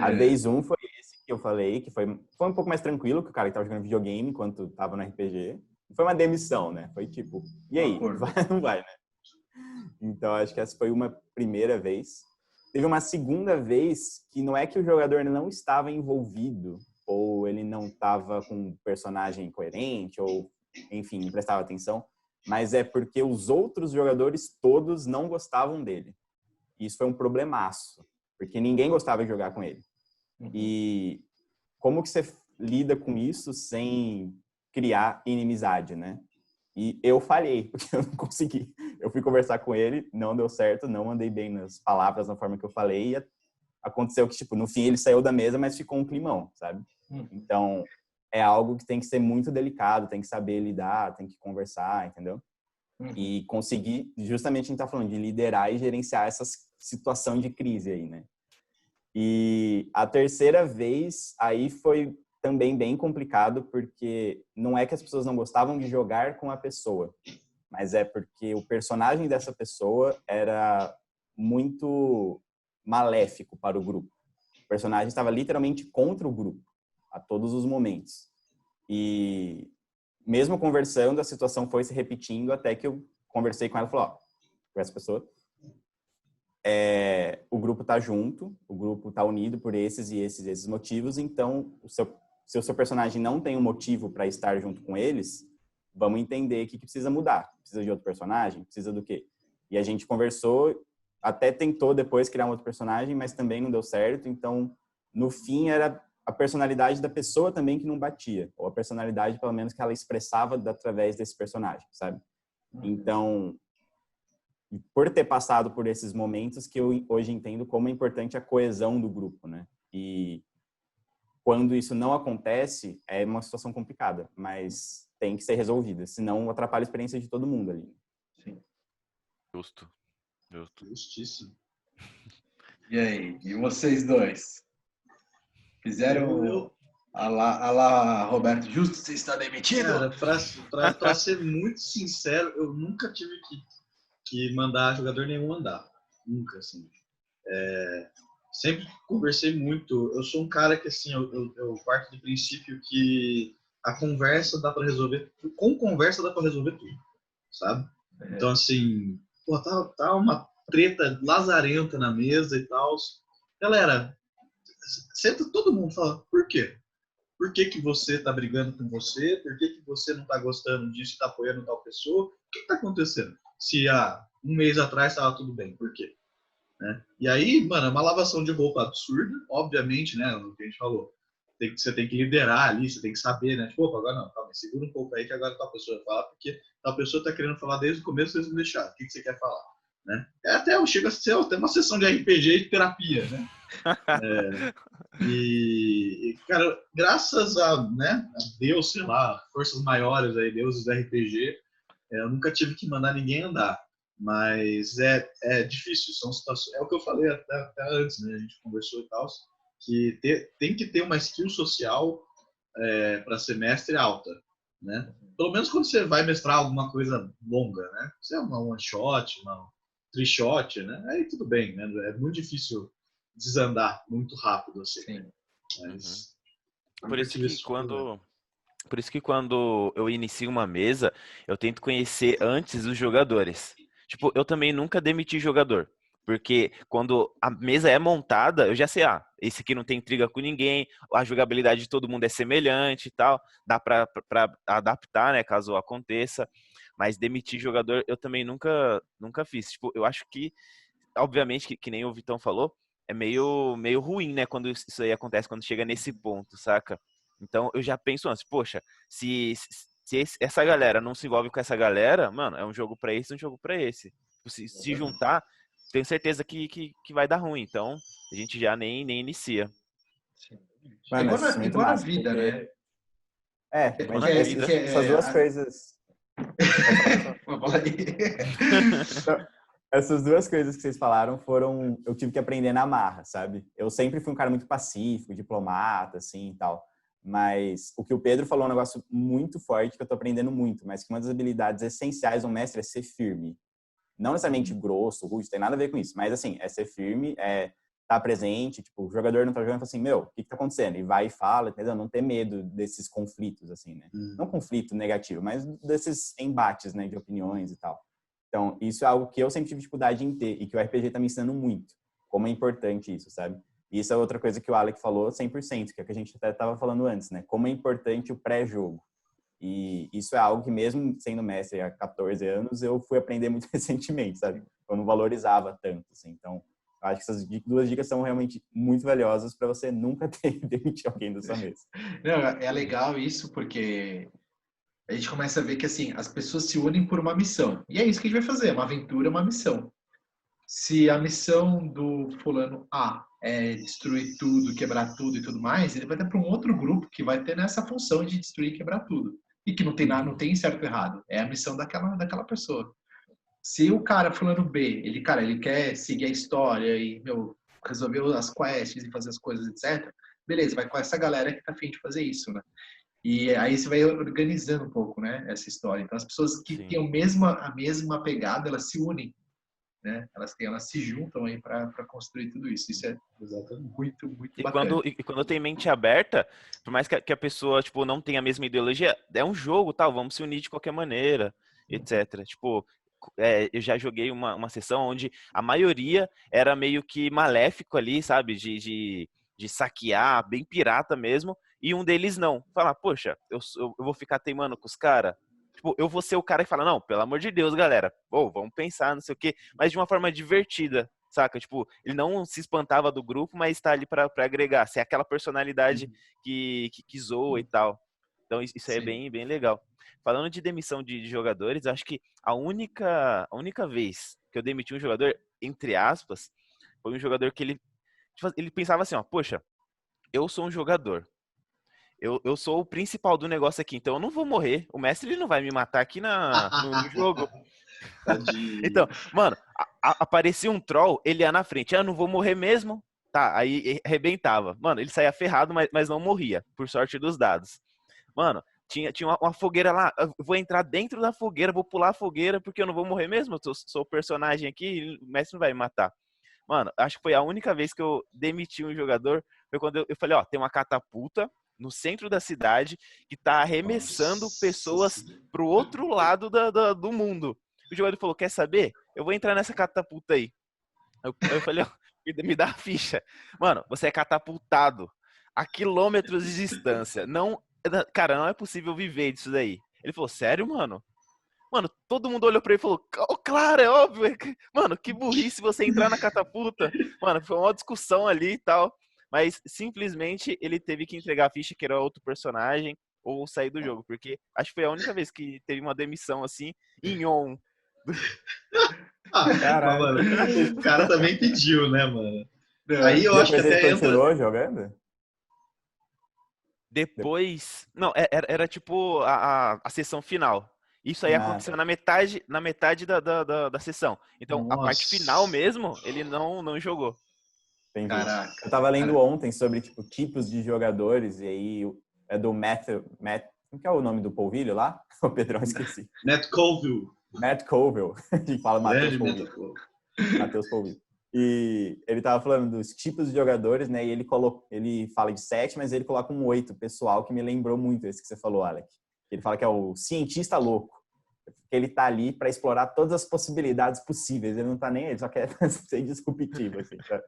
A vez 1 foi esse que eu falei, que foi um pouco mais tranquilo, que o cara que tava jogando videogame enquanto tava no RPG. Foi uma demissão, né? Foi tipo, e aí? Vai ou não vai, né? Então, acho que essa foi uma primeira vez. Teve uma segunda vez que não é que o jogador não estava envolvido, ou ele não estava com um personagem coerente, ou, enfim, não prestava atenção, mas é porque os outros jogadores todos não gostavam dele. E isso foi um problemaço, porque ninguém gostava de jogar com ele. E como que você lida com isso sem criar inimizade, né? E eu falhei, porque eu não consegui. Eu fui conversar com ele, não deu certo, não andei bem nas palavras, na forma que eu falei, e aconteceu que, tipo, no fim ele saiu da mesa, mas ficou um climão, sabe? Então, é algo que tem que ser muito delicado, tem que saber lidar, tem que conversar, entendeu? E conseguir, justamente a gente tá falando de liderar e gerenciar essa situação de crise aí, né? E a terceira vez, aí foi também bem complicado, porque não é que as pessoas não gostavam de jogar com a pessoa, mas é porque o personagem dessa pessoa era muito maléfico para o grupo. O personagem estava literalmente contra o grupo, a todos os momentos. E mesmo conversando, a situação foi se repetindo até que eu conversei com ela e falei, com essa pessoa, o grupo tá junto, o grupo tá unido por esses motivos, então se o seu personagem não tem um motivo para estar junto com eles, vamos entender o que precisa mudar. Precisa de outro personagem? Precisa do quê? E a gente conversou, até tentou depois criar um outro personagem, mas também não deu certo, então no fim era a personalidade da pessoa também que não batia, ou a personalidade pelo menos que ela expressava através desse personagem, sabe? Então, por ter passado por esses momentos que eu hoje entendo como é importante a coesão do grupo, né? E quando isso não acontece, é uma situação complicada, mas tem que ser resolvida, senão atrapalha a experiência de todo mundo ali. Sim. Justo. Justíssimo. E aí? E vocês dois? Fizeram Eu a lá, Roberto Justo, você está demitido? Cara, pra ser muito sincero, eu nunca tive que mandar jogador nenhum andar. Nunca, assim. Sempre conversei muito. Eu sou um cara que, assim, eu parto do princípio que a conversa dá para resolver. Com conversa dá para resolver tudo, sabe? Então, assim, pô, tá uma treta lazarenta na mesa e tal. Galera, senta todo mundo e fala, por quê? Por que você tá brigando com você? Por que você não tá gostando disso e tá apoiando tal pessoa? O que tá acontecendo? Se há um mês atrás tava tudo bem, por quê? Né? E aí, mano, é uma lavação de roupa absurda, obviamente, né? O que a gente falou. você tem que liderar ali, você tem que saber, né? Tipo, opa, agora não, calma, segura um pouco aí que agora tal pessoa fala, porque tal pessoa tá querendo falar desde o começo, vocês não deixaram. O que você quer falar? Né? Chega a ser até uma sessão de RPG e terapia, né? Cara, graças a Deus, sei lá, forças maiores aí, deuses do RPG, eu nunca tive que mandar ninguém andar. Mas é difícil, são situações. É o que eu falei até antes, né? A gente conversou e tal, que tem que ter uma skill social para ser mestre alta, né? Pelo menos quando você vai mestrar alguma coisa longa, né? Se é uma one shot, uma three shot, né? Aí tudo bem, né? É muito difícil desandar muito rápido assim. Sim. Mas Por isso que quando eu inicio uma mesa, eu tento conhecer antes os jogadores. Tipo, eu também nunca demiti jogador. Porque quando a mesa é montada, eu já sei, esse aqui não tem intriga com ninguém, a jogabilidade de todo mundo é semelhante e tal, dá pra adaptar, né, caso aconteça. Mas demitir jogador eu também nunca fiz. Tipo, eu acho que, obviamente, que nem o Vitão falou, é meio ruim, né, quando isso aí acontece, quando chega nesse ponto, saca? Então eu já penso antes, poxa, se essa galera não se envolve com essa galera, mano, é um jogo pra esse, um jogo pra esse. Se juntar, tenho certeza que vai dar ruim. Então a gente já nem inicia. Mano, mas muito Igual na massa, vida, porque... né? Mas na vida. essas duas coisas... Fala aí. Essas duas coisas que vocês falaram eu tive que aprender na marra, sabe? Eu sempre fui um cara muito pacífico, diplomata, assim, e tal. Mas o que o Pedro falou é um negócio muito forte que eu tô aprendendo muito, mas que uma das habilidades essenciais do mestre é ser firme. Não necessariamente grosso, rude, tem nada a ver com isso, mas assim, é ser firme, é estar presente, tipo, o jogador não tá jogando e fala assim, meu, o que tá acontecendo? E vai e fala, entendeu? Não ter medo desses conflitos, assim, né? Não conflito negativo, mas desses embates, né, de opiniões e tal. Então, isso é algo que eu sempre tive dificuldade em ter e que o RPG tá me ensinando muito. Como é importante isso, sabe? E isso é outra coisa que o Alec falou 100%, que é o que a gente até estava falando antes, né? Como é importante o pré-jogo. E isso é algo que mesmo sendo mestre há 14 anos, eu fui aprender muito recentemente, sabe? Eu não valorizava tanto, assim. Então, eu acho que essas duas dicas são realmente muito valiosas para você nunca ter demitir alguém da sua mesa. Não, é legal isso, porque a gente começa a ver que assim, as pessoas se unem por uma missão. E é isso que a gente vai fazer, uma aventura, uma missão. Se a missão do fulano A é destruir tudo, quebrar tudo e tudo mais, ele vai ter para um outro grupo que vai ter nessa função de destruir e quebrar tudo. E que não tem nada, não tem certo e errado. É a missão daquela pessoa. Se o cara fulano B, ele quer seguir a história e, resolver as quests e fazer as coisas, etc. Beleza, vai com essa galera que tá afim de fazer isso, né? E aí você vai organizando um pouco, né, essa história. Então as pessoas que têm a mesma pegada, elas se unem, né? Elas se juntam aí para construir tudo isso. Isso é muito, muito bacana. E quando tem mente aberta, por mais que a pessoa, tipo, não tenha a mesma ideologia, é um jogo, tal, vamos se unir de qualquer maneira, etc. Tipo, eu já joguei uma sessão onde a maioria era meio que maléfico ali, sabe? De saquear, bem pirata mesmo, e um deles não. Falar, poxa, eu vou ficar teimando com os caras? Tipo, eu vou ser o cara que fala, não, pelo amor de Deus, galera, vamos pensar, não sei o quê, mas de uma forma divertida, saca? Tipo, ele não se espantava do grupo, mas tá ali pra agregar, ser aquela personalidade que zoa e tal. Então, isso aí é bem, bem legal. Falando de demissão de jogadores, acho que a única vez que eu demiti um jogador, entre aspas, foi um jogador que ele pensava assim, ó, poxa, eu sou um jogador. Eu sou o principal do negócio aqui, então eu não vou morrer. O mestre ele não vai me matar aqui no jogo. Então, mano, aparecia um troll, ele ia na frente. Eu não vou morrer mesmo? Tá, aí arrebentava. Mano, ele saía ferrado, mas não morria, por sorte dos dados. Mano, tinha uma fogueira lá, eu vou entrar dentro da fogueira, vou pular a fogueira, porque eu não vou morrer mesmo, eu sou o personagem aqui, o mestre não vai me matar. Mano, acho que foi a única vez que eu demiti um jogador, foi quando eu falei, ó, tem uma catapulta no centro da cidade que tá arremessando pessoas pro outro lado do mundo. O jogador falou, quer saber? Eu vou entrar nessa catapulta aí. Eu falei, ó, me dá a ficha. Mano, você é catapultado a quilômetros de distância. Não, cara, não é possível viver disso daí. Ele falou, sério, mano? Mano, todo mundo olhou pra ele e falou, claro, é óbvio. Mano, que burrice você entrar na catapulta. Mano, foi uma discussão ali e tal. mas simplesmente ele teve que entregar a ficha que era outro personagem ou sair do jogo, porque acho que foi a única vez que teve uma demissão assim em on. Ah, mas, Caralho. mano, o cara também pediu, né, mano? Aí É, eu acho que Depois ele até entra. continuou jogando? Depois, não, era tipo a sessão final. Isso aí Ah, aconteceu na metade da sessão. Então, a parte final Nossa. mesmo, ele não jogou. entendi. caraca. Eu tava lendo Cara, ontem sobre, tipo, tipos de jogadores, e aí é do como que é o nome do polvilho lá? O Pedrão, esqueci. Matt Colville. Matt Colville. A gente fala Matheus Grande Matt Polvilho. Colville. Matheus Polvilho. E ele tava falando dos tipos de jogadores, né? E ele fala de 7, mas ele coloca um 8 pessoal, que me lembrou muito esse que você falou, Alec. Ele fala que é o cientista louco. Porque ele tá ali para explorar todas as possibilidades possíveis. Ele não tá nem aí, ele só quer ser disruptivo, assim. Tá?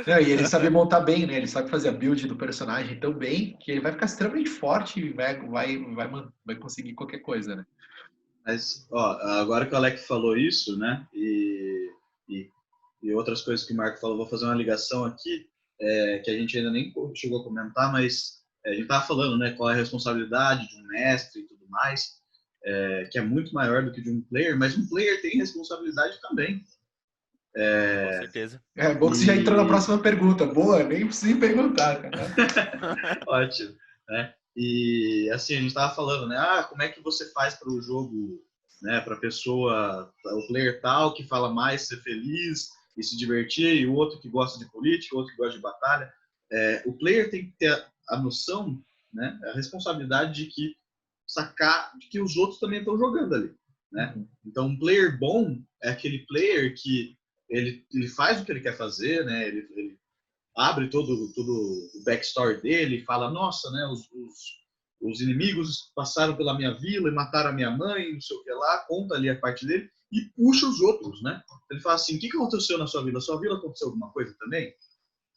não, e ele sabe montar bem, né? Ele sabe fazer a build do personagem tão bem que ele vai ficar extremamente forte e vai conseguir qualquer coisa, né? Mas, ó, agora que o Alec falou isso, né? E outras coisas que o Marco falou, vou fazer uma ligação aqui, que a gente ainda nem chegou a comentar, mas a gente tava falando, né? Qual é a responsabilidade de um mestre e tudo mais, que é muito maior do que de um player, mas um player tem responsabilidade também. Com certeza. É bom que você já entrou na E próxima pergunta. Boa, nem precisa perguntar, cara. ótimo, né? E assim, a gente tava falando, né? Ah, como é que você faz para o jogo, né? Para a pessoa, o player tal, que fala mais ser feliz e se divertir, e o outro que gosta de política, o outro que gosta de batalha. O player tem que ter a noção, né? A responsabilidade de que sacar de que os outros também estão jogando ali, né? Então, um player bom é aquele player que ele faz o que ele quer fazer, né? Ele abre todo o backstory dele e fala, nossa, né, os inimigos passaram pela minha vila e mataram a minha mãe, não sei o que lá, conta ali a parte dele e puxa os outros, né? Ele fala assim, o que aconteceu na sua vila? Sua vila aconteceu alguma coisa também?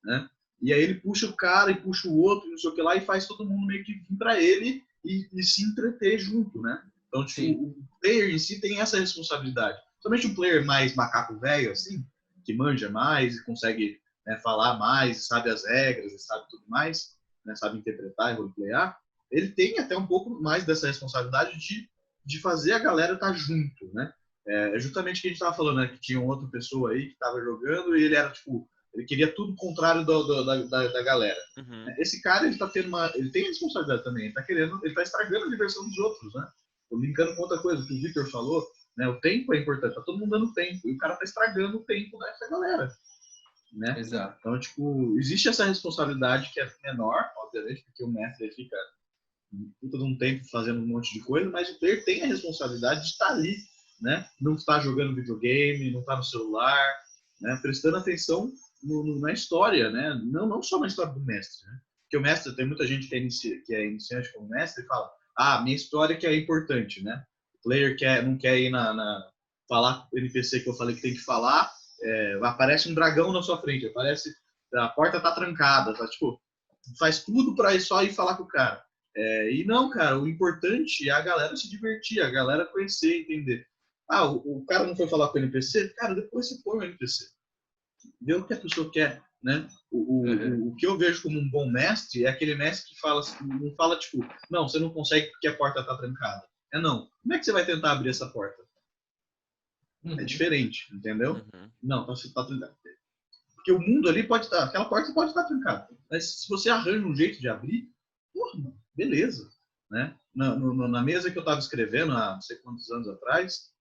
Né? E aí ele puxa o cara e puxa o outro, não sei o que lá, e faz todo mundo meio que vir para ele e se entreter junto, né? Então, tipo, Sim. o player em si tem essa responsabilidade. Somente um player mais macaco velho, assim, que manja mais e consegue, né, falar mais, sabe as regras e sabe tudo mais, né, sabe interpretar e roleplayar, ele tem até um pouco mais dessa responsabilidade de fazer a galera estar junto, né? É justamente o que a gente estava falando, né? Que tinha outra pessoa aí que estava jogando e ele era, tipo, ele queria tudo contrário da galera. Uhum. Esse cara, ele tá tendo ele tem responsabilidade também, ele tá estragando a diversão dos outros, né? Tô brincando com outra coisa que o Victor falou, né? O tempo é importante, tá todo mundo dando tempo, e o cara tá estragando o tempo dessa galera, né? Exato. Então, tipo, existe essa responsabilidade que é menor, obviamente, porque o mestre fica todo um tempo fazendo um monte de coisa, mas o player tem a responsabilidade de estar ali, né? Não estar jogando videogame, não estar no celular, né? Prestando atenção na história, né? Não só na história do mestre, né? Porque o mestre, tem muita gente que é iniciante como mestre e fala, minha história que é importante, né? O player não quer ir falar com o NPC que eu falei que tem que falar, aparece um dragão na sua frente, a porta tá trancada, tá? Tipo, faz tudo para só ir falar com o cara. E não, cara, o importante é a galera se divertir, a galera conhecer, entender. O cara não foi falar com o NPC? Cara, depois você põe o NPC. Vê o que a pessoa quer, né? O que eu vejo como um bom mestre é aquele mestre que fala, não fala tipo, não, você não consegue porque a porta tá trancada. Não. Como é que você vai tentar abrir essa porta? É diferente, entendeu? Uhum. Não, tá trancado. Porque o mundo ali aquela porta pode estar trancada. Mas se você arranja um jeito de abrir, porra, beleza, né? Na mesa que eu estava escrevendo há não sei quantos anos atrás,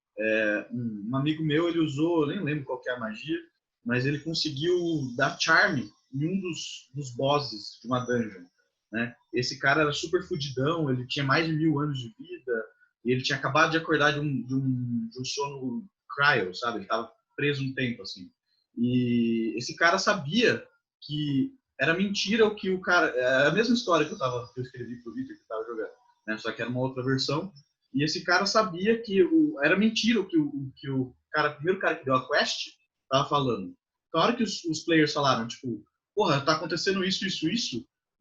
um amigo meu, ele usou, nem lembro qual que é a magia, mas ele conseguiu dar charme em um dos bosses de uma dungeon, né? Esse cara era super fudidão, ele tinha mais de 1000 anos de vida e ele tinha acabado de acordar de um sono cryo, sabe? Ele estava preso um tempo, assim. E esse cara sabia que era mentira o que o cara... É a mesma história que eu escrevi pro Victor que estava jogando, né? Só que era uma outra versão. E esse cara sabia que era mentira o que o primeiro cara que deu a quest estava falando. Então, a hora que os players falaram, tipo, porra, tá acontecendo isso,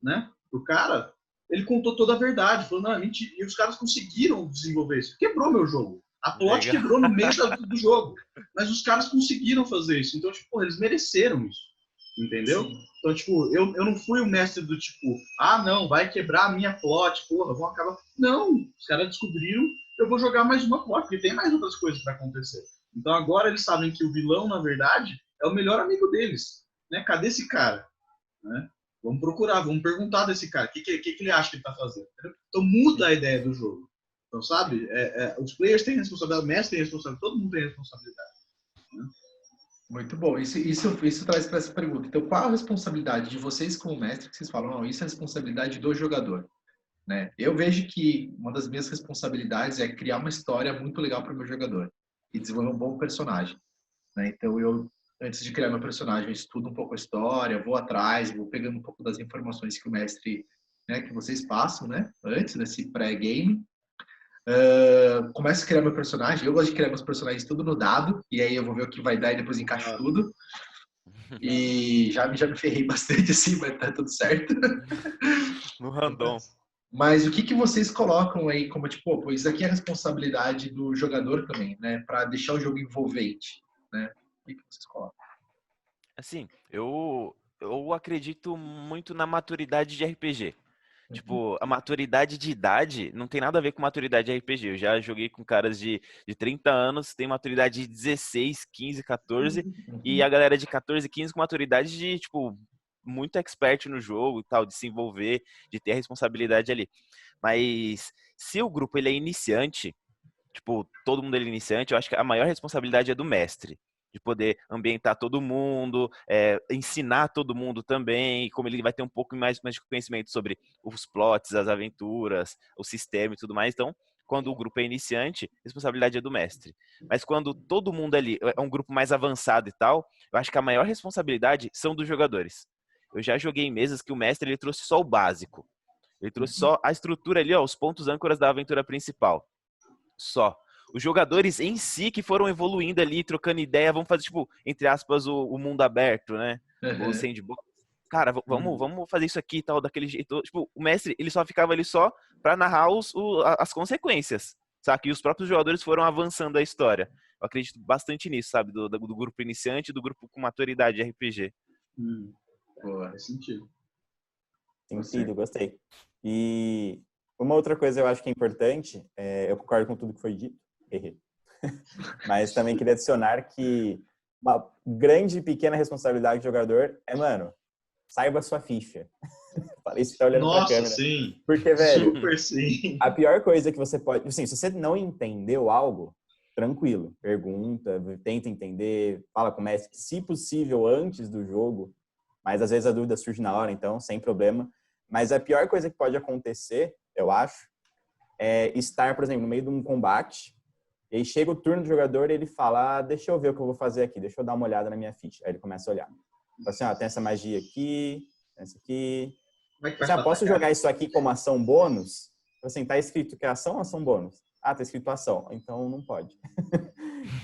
né? Pro cara, ele contou toda a verdade. Falou, não, é mentira. E os caras conseguiram desenvolver isso. Quebrou meu jogo. A plot Legal. quebrou no meio do jogo. Mas os caras conseguiram fazer isso. Então, tipo, porra, eles mereceram isso. entendeu? Sim. Então, tipo, eu não fui o mestre do tipo, não, vai quebrar a minha plot, porra, vão acabar. Não, os caras descobriram, eu vou jogar mais uma plot, porque tem mais outras coisas para acontecer. Então agora eles sabem que o vilão, na verdade, é o melhor amigo deles, né? Cadê esse cara? Né? Vamos procurar, vamos perguntar desse cara, o que ele acha que ele tá fazendo? Entendeu? Então muda a ideia do jogo. Então, sabe, os players têm responsabilidade, o mestre tem responsabilidade, todo mundo tem responsabilidade. Né? Muito bom. Isso traz para essa pergunta. Então, qual a responsabilidade de vocês como mestre que vocês falam, não, isso é responsabilidade do jogador, né? Eu vejo que uma das minhas responsabilidades é criar uma história muito legal para o meu jogador e desenvolver um bom personagem, né? Então, antes de criar meu personagem, eu estudo um pouco a história, vou atrás, vou pegando um pouco das informações que o mestre, né, que vocês passam, né, antes desse pré-game. Começo a criar meu personagem. Eu gosto de criar meus personagens tudo no dado, e aí eu vou ver o que vai dar e depois encaixo tudo. E já me ferrei bastante assim, mas tá tudo certo. No random. Mas o que vocês colocam aí como tipo, pô, isso aqui é responsabilidade do jogador também, né, para deixar o jogo envolvente, né? O que vocês colocam? Assim, eu acredito muito na maturidade de RPG. Tipo, a maturidade de idade não tem nada a ver com maturidade de RPG. Eu já joguei com caras de 30 anos, tem maturidade de 16, 15, 14, e a galera de 14, 15 com maturidade de, tipo, muito expert no jogo e tal, de se envolver, de ter a responsabilidade ali. Mas se o grupo ele é iniciante, tipo, todo mundo é iniciante, eu acho que a maior responsabilidade é do mestre. De poder ambientar todo mundo, ensinar todo mundo também, como ele vai ter um pouco mais de conhecimento sobre os plots, as aventuras, o sistema e tudo mais. Então, quando o grupo é iniciante, a responsabilidade é do mestre. Mas quando todo mundo ali é um grupo mais avançado e tal, eu acho que a maior responsabilidade são dos jogadores. Eu já joguei em mesas que o mestre ele trouxe só o básico. Ele trouxe só a estrutura ali, ó, os pontos âncoras da aventura principal. Só. Os jogadores em si que foram evoluindo ali, trocando ideia, vamos fazer, tipo, entre aspas, o mundo aberto, né? O sandbox. Cara, vamos fazer isso aqui e tal, daquele jeito. Tipo, o mestre, ele só ficava ali só pra narrar as consequências, sabe? E os próprios jogadores foram avançando a história. Eu acredito bastante nisso, sabe? Do grupo iniciante e do grupo com maturidade de RPG. Boa. Faz sentido. Sentido, gostei. E uma outra coisa eu acho que é importante, eu concordo com tudo que foi dito, mas também queria adicionar que uma grande e pequena responsabilidade do jogador é, mano, saiba a sua ficha. Falei isso, tá olhando pra câmera. Sim. Porque, velho, Super sim. a pior coisa que você pode... Assim, se você não entendeu algo, tranquilo, pergunta, tenta entender, fala com o mestre, se possível, antes do jogo, mas às vezes a dúvida surge na hora, então, sem problema. Mas a pior coisa que pode acontecer, eu acho, é estar, por exemplo, no meio de um combate, e aí chega o turno do jogador e ele fala, deixa eu ver o que eu vou fazer aqui, deixa eu dar uma olhada na minha ficha. Aí ele começa a olhar. Fala assim, tem essa magia aqui, tem essa aqui. Posso jogar isso aqui como ação bônus? Assim, tá escrito que é ação ou ação bônus? Tá escrito ação. Então, não pode.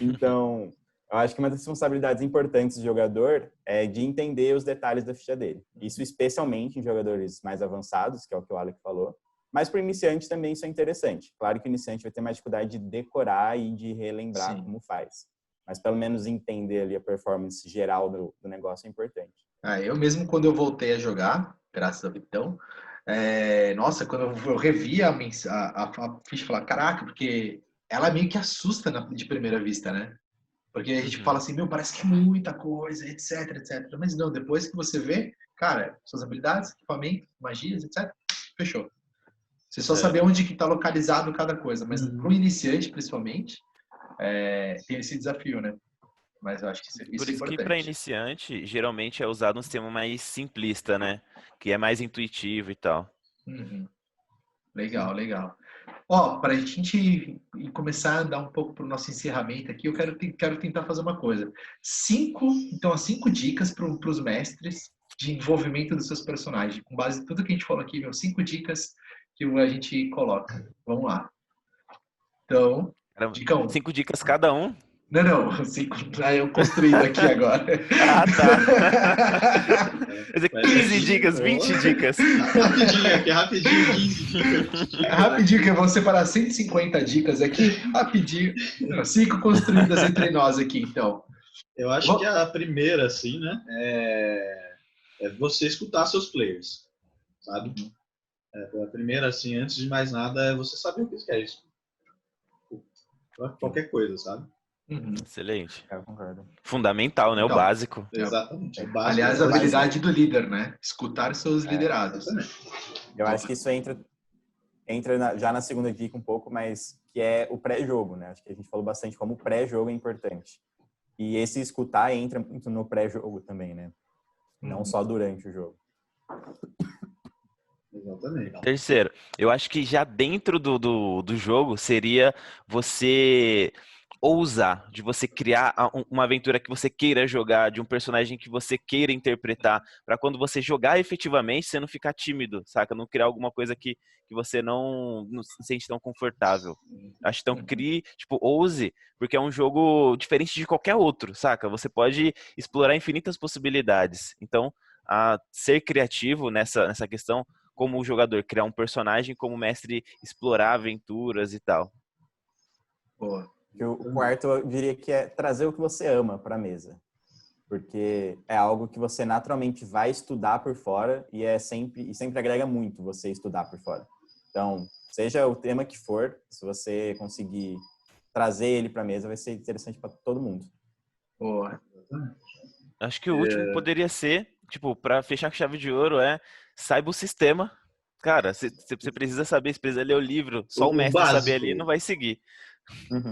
Então, eu acho que uma das responsabilidades importantes do jogador é de entender os detalhes da ficha dele. Isso especialmente em jogadores mais avançados, que é o que o Alec falou. Mas para o iniciante também isso é interessante. Claro que o iniciante vai ter mais dificuldade de decorar e de relembrar como faz. Mas pelo menos entender ali a performance geral do negócio é importante. Eu mesmo, quando eu voltei a jogar, graças a Vitão, nossa, quando eu revi a ficha, eu falei, caraca, porque ela meio que assusta de primeira vista, né? Porque a gente fala assim, parece que é muita coisa, etc, etc. Mas não, depois que você vê, cara, suas habilidades, equipamento, magias, etc, fechou. Você só saber onde que está localizado cada coisa. Mas para o iniciante, principalmente, tem esse desafio, né? Mas eu acho que isso é importante. Por isso que para iniciante, geralmente é usado um sistema mais simplista, né? Que é mais intuitivo e tal. Legal, legal. Para a gente começar a andar um pouco para o nosso encerramento aqui, eu quero tentar fazer uma coisa. 5 dicas para os mestres de envolvimento dos seus personagens. Com base em tudo que a gente falou aqui, 5 dicas que a gente coloca. Vamos lá. Então, dica 1. 5 dicas cada um? Não, 5 eu construído aqui agora. Tá. 15 dicas, 20 dicas. Rapidinho, 15 dicas. Rapidinho, que eu vou separar 150 dicas aqui, rapidinho. 5 construídas entre nós aqui, então. Eu acho que a primeira, assim, né, é você escutar seus players, sabe? A primeira, assim, antes de mais nada, é você saber o que é isso. Qualquer coisa, sabe? Excelente. Eu concordo. Fundamental, né? O Então, básico. Exatamente. O básico, aliás, a habilidade do líder, né? Escutar seus liderados. Eu acho que isso entra já na segunda dica um pouco, mas que é o pré-jogo, né? Acho que a gente falou bastante como o pré-jogo é importante. E esse escutar entra muito no pré-jogo também, né? Não só durante o jogo. Exatamente. Terceiro, eu acho que já dentro do jogo seria você ousar, de você criar uma aventura que você queira jogar, de um personagem que você queira interpretar, para quando você jogar efetivamente, você não ficar tímido, saca? Não criar alguma coisa que você não se sente tão confortável. Acho que então crie, tipo, ouse, porque é um jogo diferente de qualquer outro, saca? Você pode explorar infinitas possibilidades. Então, ser criativo nessa questão, como jogador, criar um personagem, como mestre, explorar aventuras e tal. Boa. E o quarto, eu diria que é trazer o que você ama para a mesa. Porque é algo que você naturalmente vai estudar por fora e sempre agrega muito você estudar por fora. Então, seja o tema que for, se você conseguir trazer ele para a mesa, vai ser interessante para todo mundo. Boa. Acho que o último poderia ser, tipo, para fechar com chave de ouro, saiba o sistema. Cara, você precisa saber, você precisa ler o livro. Só o mestre saber ali não vai seguir.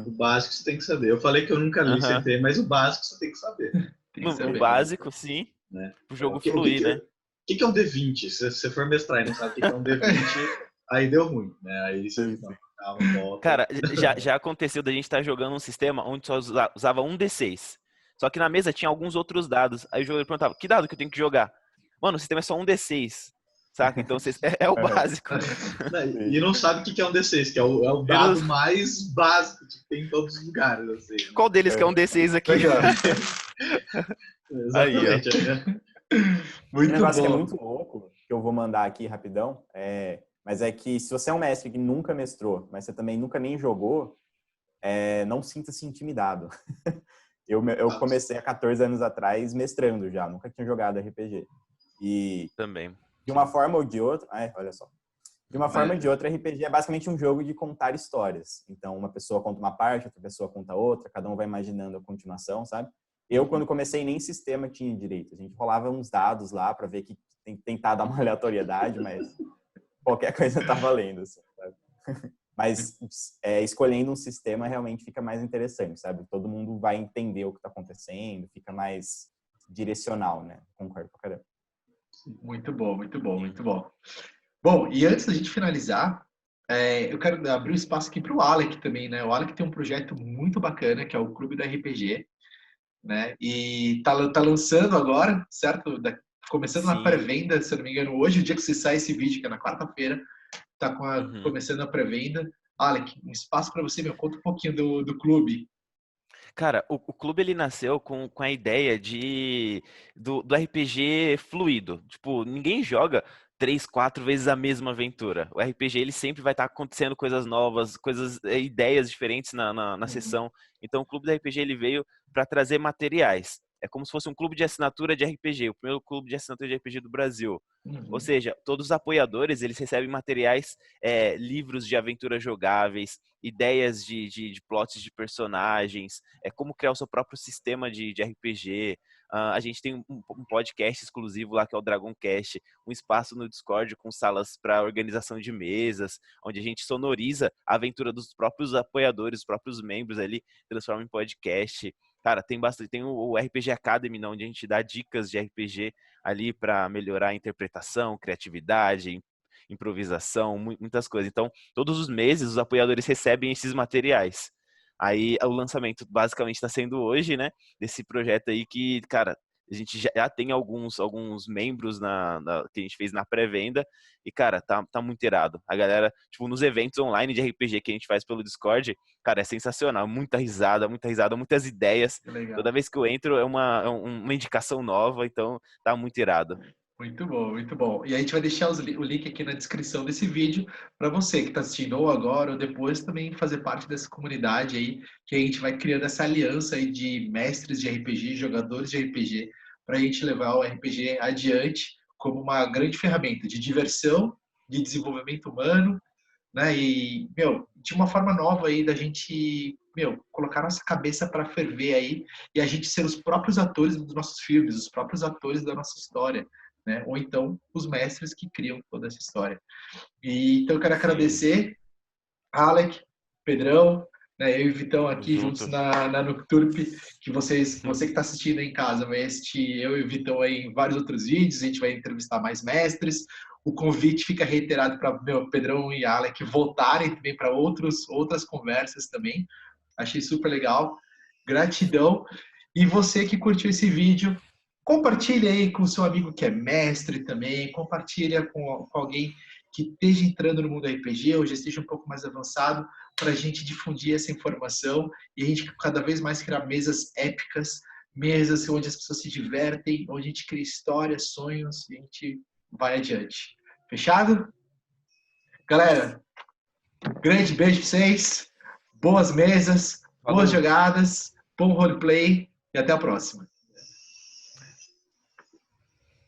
O básico você tem que saber. Eu falei que eu nunca li CT, mas o básico você tem que saber. No básico, sim. Né? O jogo fluir, né? O que é um D20? Se você for mestrar e não sabe o que é um D20, aí deu ruim, né? Aí você calma, volta. Cara, já aconteceu da gente estar jogando um sistema onde só usava um D6. Só que na mesa tinha alguns outros dados. Aí o jogador perguntava, que dado que eu tenho que jogar? Mano, o sistema é só um D6. Saca? Então é o básico. E não sabe o que é um D6, que é o dado mais básico que tem em todos os lugares. Assim, né? Qual deles que é um D6 aqui? Exatamente. Muito negócio bom. Que é muito louco, que eu vou mandar aqui rapidão, mas é que se você é um mestre que nunca mestrou, mas você também nunca nem jogou, não sinta-se intimidado. Eu comecei há 14 anos atrás mestrando já, nunca tinha jogado RPG. E também. De uma forma ou de outra, olha só. De uma forma ou de outra, RPG é basicamente um jogo de contar histórias. Então, uma pessoa conta uma parte, outra pessoa conta outra, cada um vai imaginando a continuação, sabe? Eu, quando comecei, nem sistema tinha direito. A gente rolava uns dados lá para ver que tentar dar uma aleatoriedade, mas qualquer coisa tá valendo, assim, sabe? Mas escolhendo um sistema realmente fica mais interessante, sabe? Todo mundo vai entender o que tá acontecendo, fica mais direcional, né? Concordo pra caramba. Muito bom, muito bom, muito bom. Bom, e antes da gente finalizar, eu quero abrir um espaço aqui para o Alec também, né? O Alec tem um projeto muito bacana, que é o Clube da RPG, né? E tá lançando agora, certo? Começando na pré-venda, se eu não me engano, hoje, o dia que você sai esse vídeo, que é na quarta-feira, tá começando a pré-venda. Alec, um espaço para você, conta um pouquinho do clube. Cara, o clube ele nasceu com a ideia do RPG fluido. Tipo, ninguém joga 3, 4 vezes a mesma aventura. O RPG ele sempre vai estar acontecendo coisas novas, ideias diferentes na sessão. Então o clube do RPG ele veio para trazer materiais. É como se fosse um clube de assinatura de RPG, o primeiro clube de assinatura de RPG do Brasil. Ou seja, todos os apoiadores eles recebem materiais, livros de aventuras jogáveis, ideias de plots de personagens, como criar o seu próprio sistema de RPG. A gente tem um podcast exclusivo lá que é o Dragoncast, um espaço no Discord com salas para organização de mesas, onde a gente sonoriza a aventura dos próprios apoiadores, os próprios membros ali, transforma em podcast. Cara, tem o RPG Academy, onde a gente dá dicas de RPG ali para melhorar a interpretação, criatividade, improvisação, muitas coisas. Então, todos os meses os apoiadores recebem esses materiais. Aí o lançamento basicamente está sendo hoje, né? Desse projeto aí que, cara, a gente já tem alguns membros que a gente fez na pré-venda e, cara, tá muito irado. A galera, tipo, nos eventos online de RPG que a gente faz pelo Discord, cara, é sensacional. Muita risada, muitas ideias. Toda vez que eu entro é uma indicação nova, então tá muito irado. Muito bom, muito bom. E a gente vai deixar o link aqui na descrição desse vídeo para você que está assistindo ou agora ou depois também fazer parte dessa comunidade aí, que a gente vai criando essa aliança aí de mestres de RPG, jogadores de RPG, para a gente levar o RPG adiante como uma grande ferramenta de diversão, de desenvolvimento humano, né? E, meu, de uma forma nova aí da gente, meu, colocar nossa cabeça para ferver aí e a gente ser os próprios atores dos nossos filmes, os próprios atores da nossa história, né? Ou então os mestres que criam toda essa história. E então eu quero Sim, agradecer Alec, Pedrão, né, eu e o Vitão tamo aqui juntos junto. na Nocturp, que você que está assistindo aí em casa vai assistir eu e o Vitão aí em vários outros vídeos, a gente vai entrevistar mais mestres. O convite fica reiterado para Pedrão e Alec voltarem também para outras conversas também. Achei super legal. Gratidão. E você que curtiu esse vídeo, compartilhe aí com o seu amigo que é mestre também, compartilha com alguém que esteja entrando no mundo RPG ou já esteja um pouco mais avançado, para a gente difundir essa informação e a gente cada vez mais criar mesas épicas, mesas onde as pessoas se divertem, onde a gente cria histórias, sonhos e a gente vai adiante. Fechado? Galera, grande beijo para vocês, boas mesas, boas Falou. jogadas, bom roleplay e até a próxima.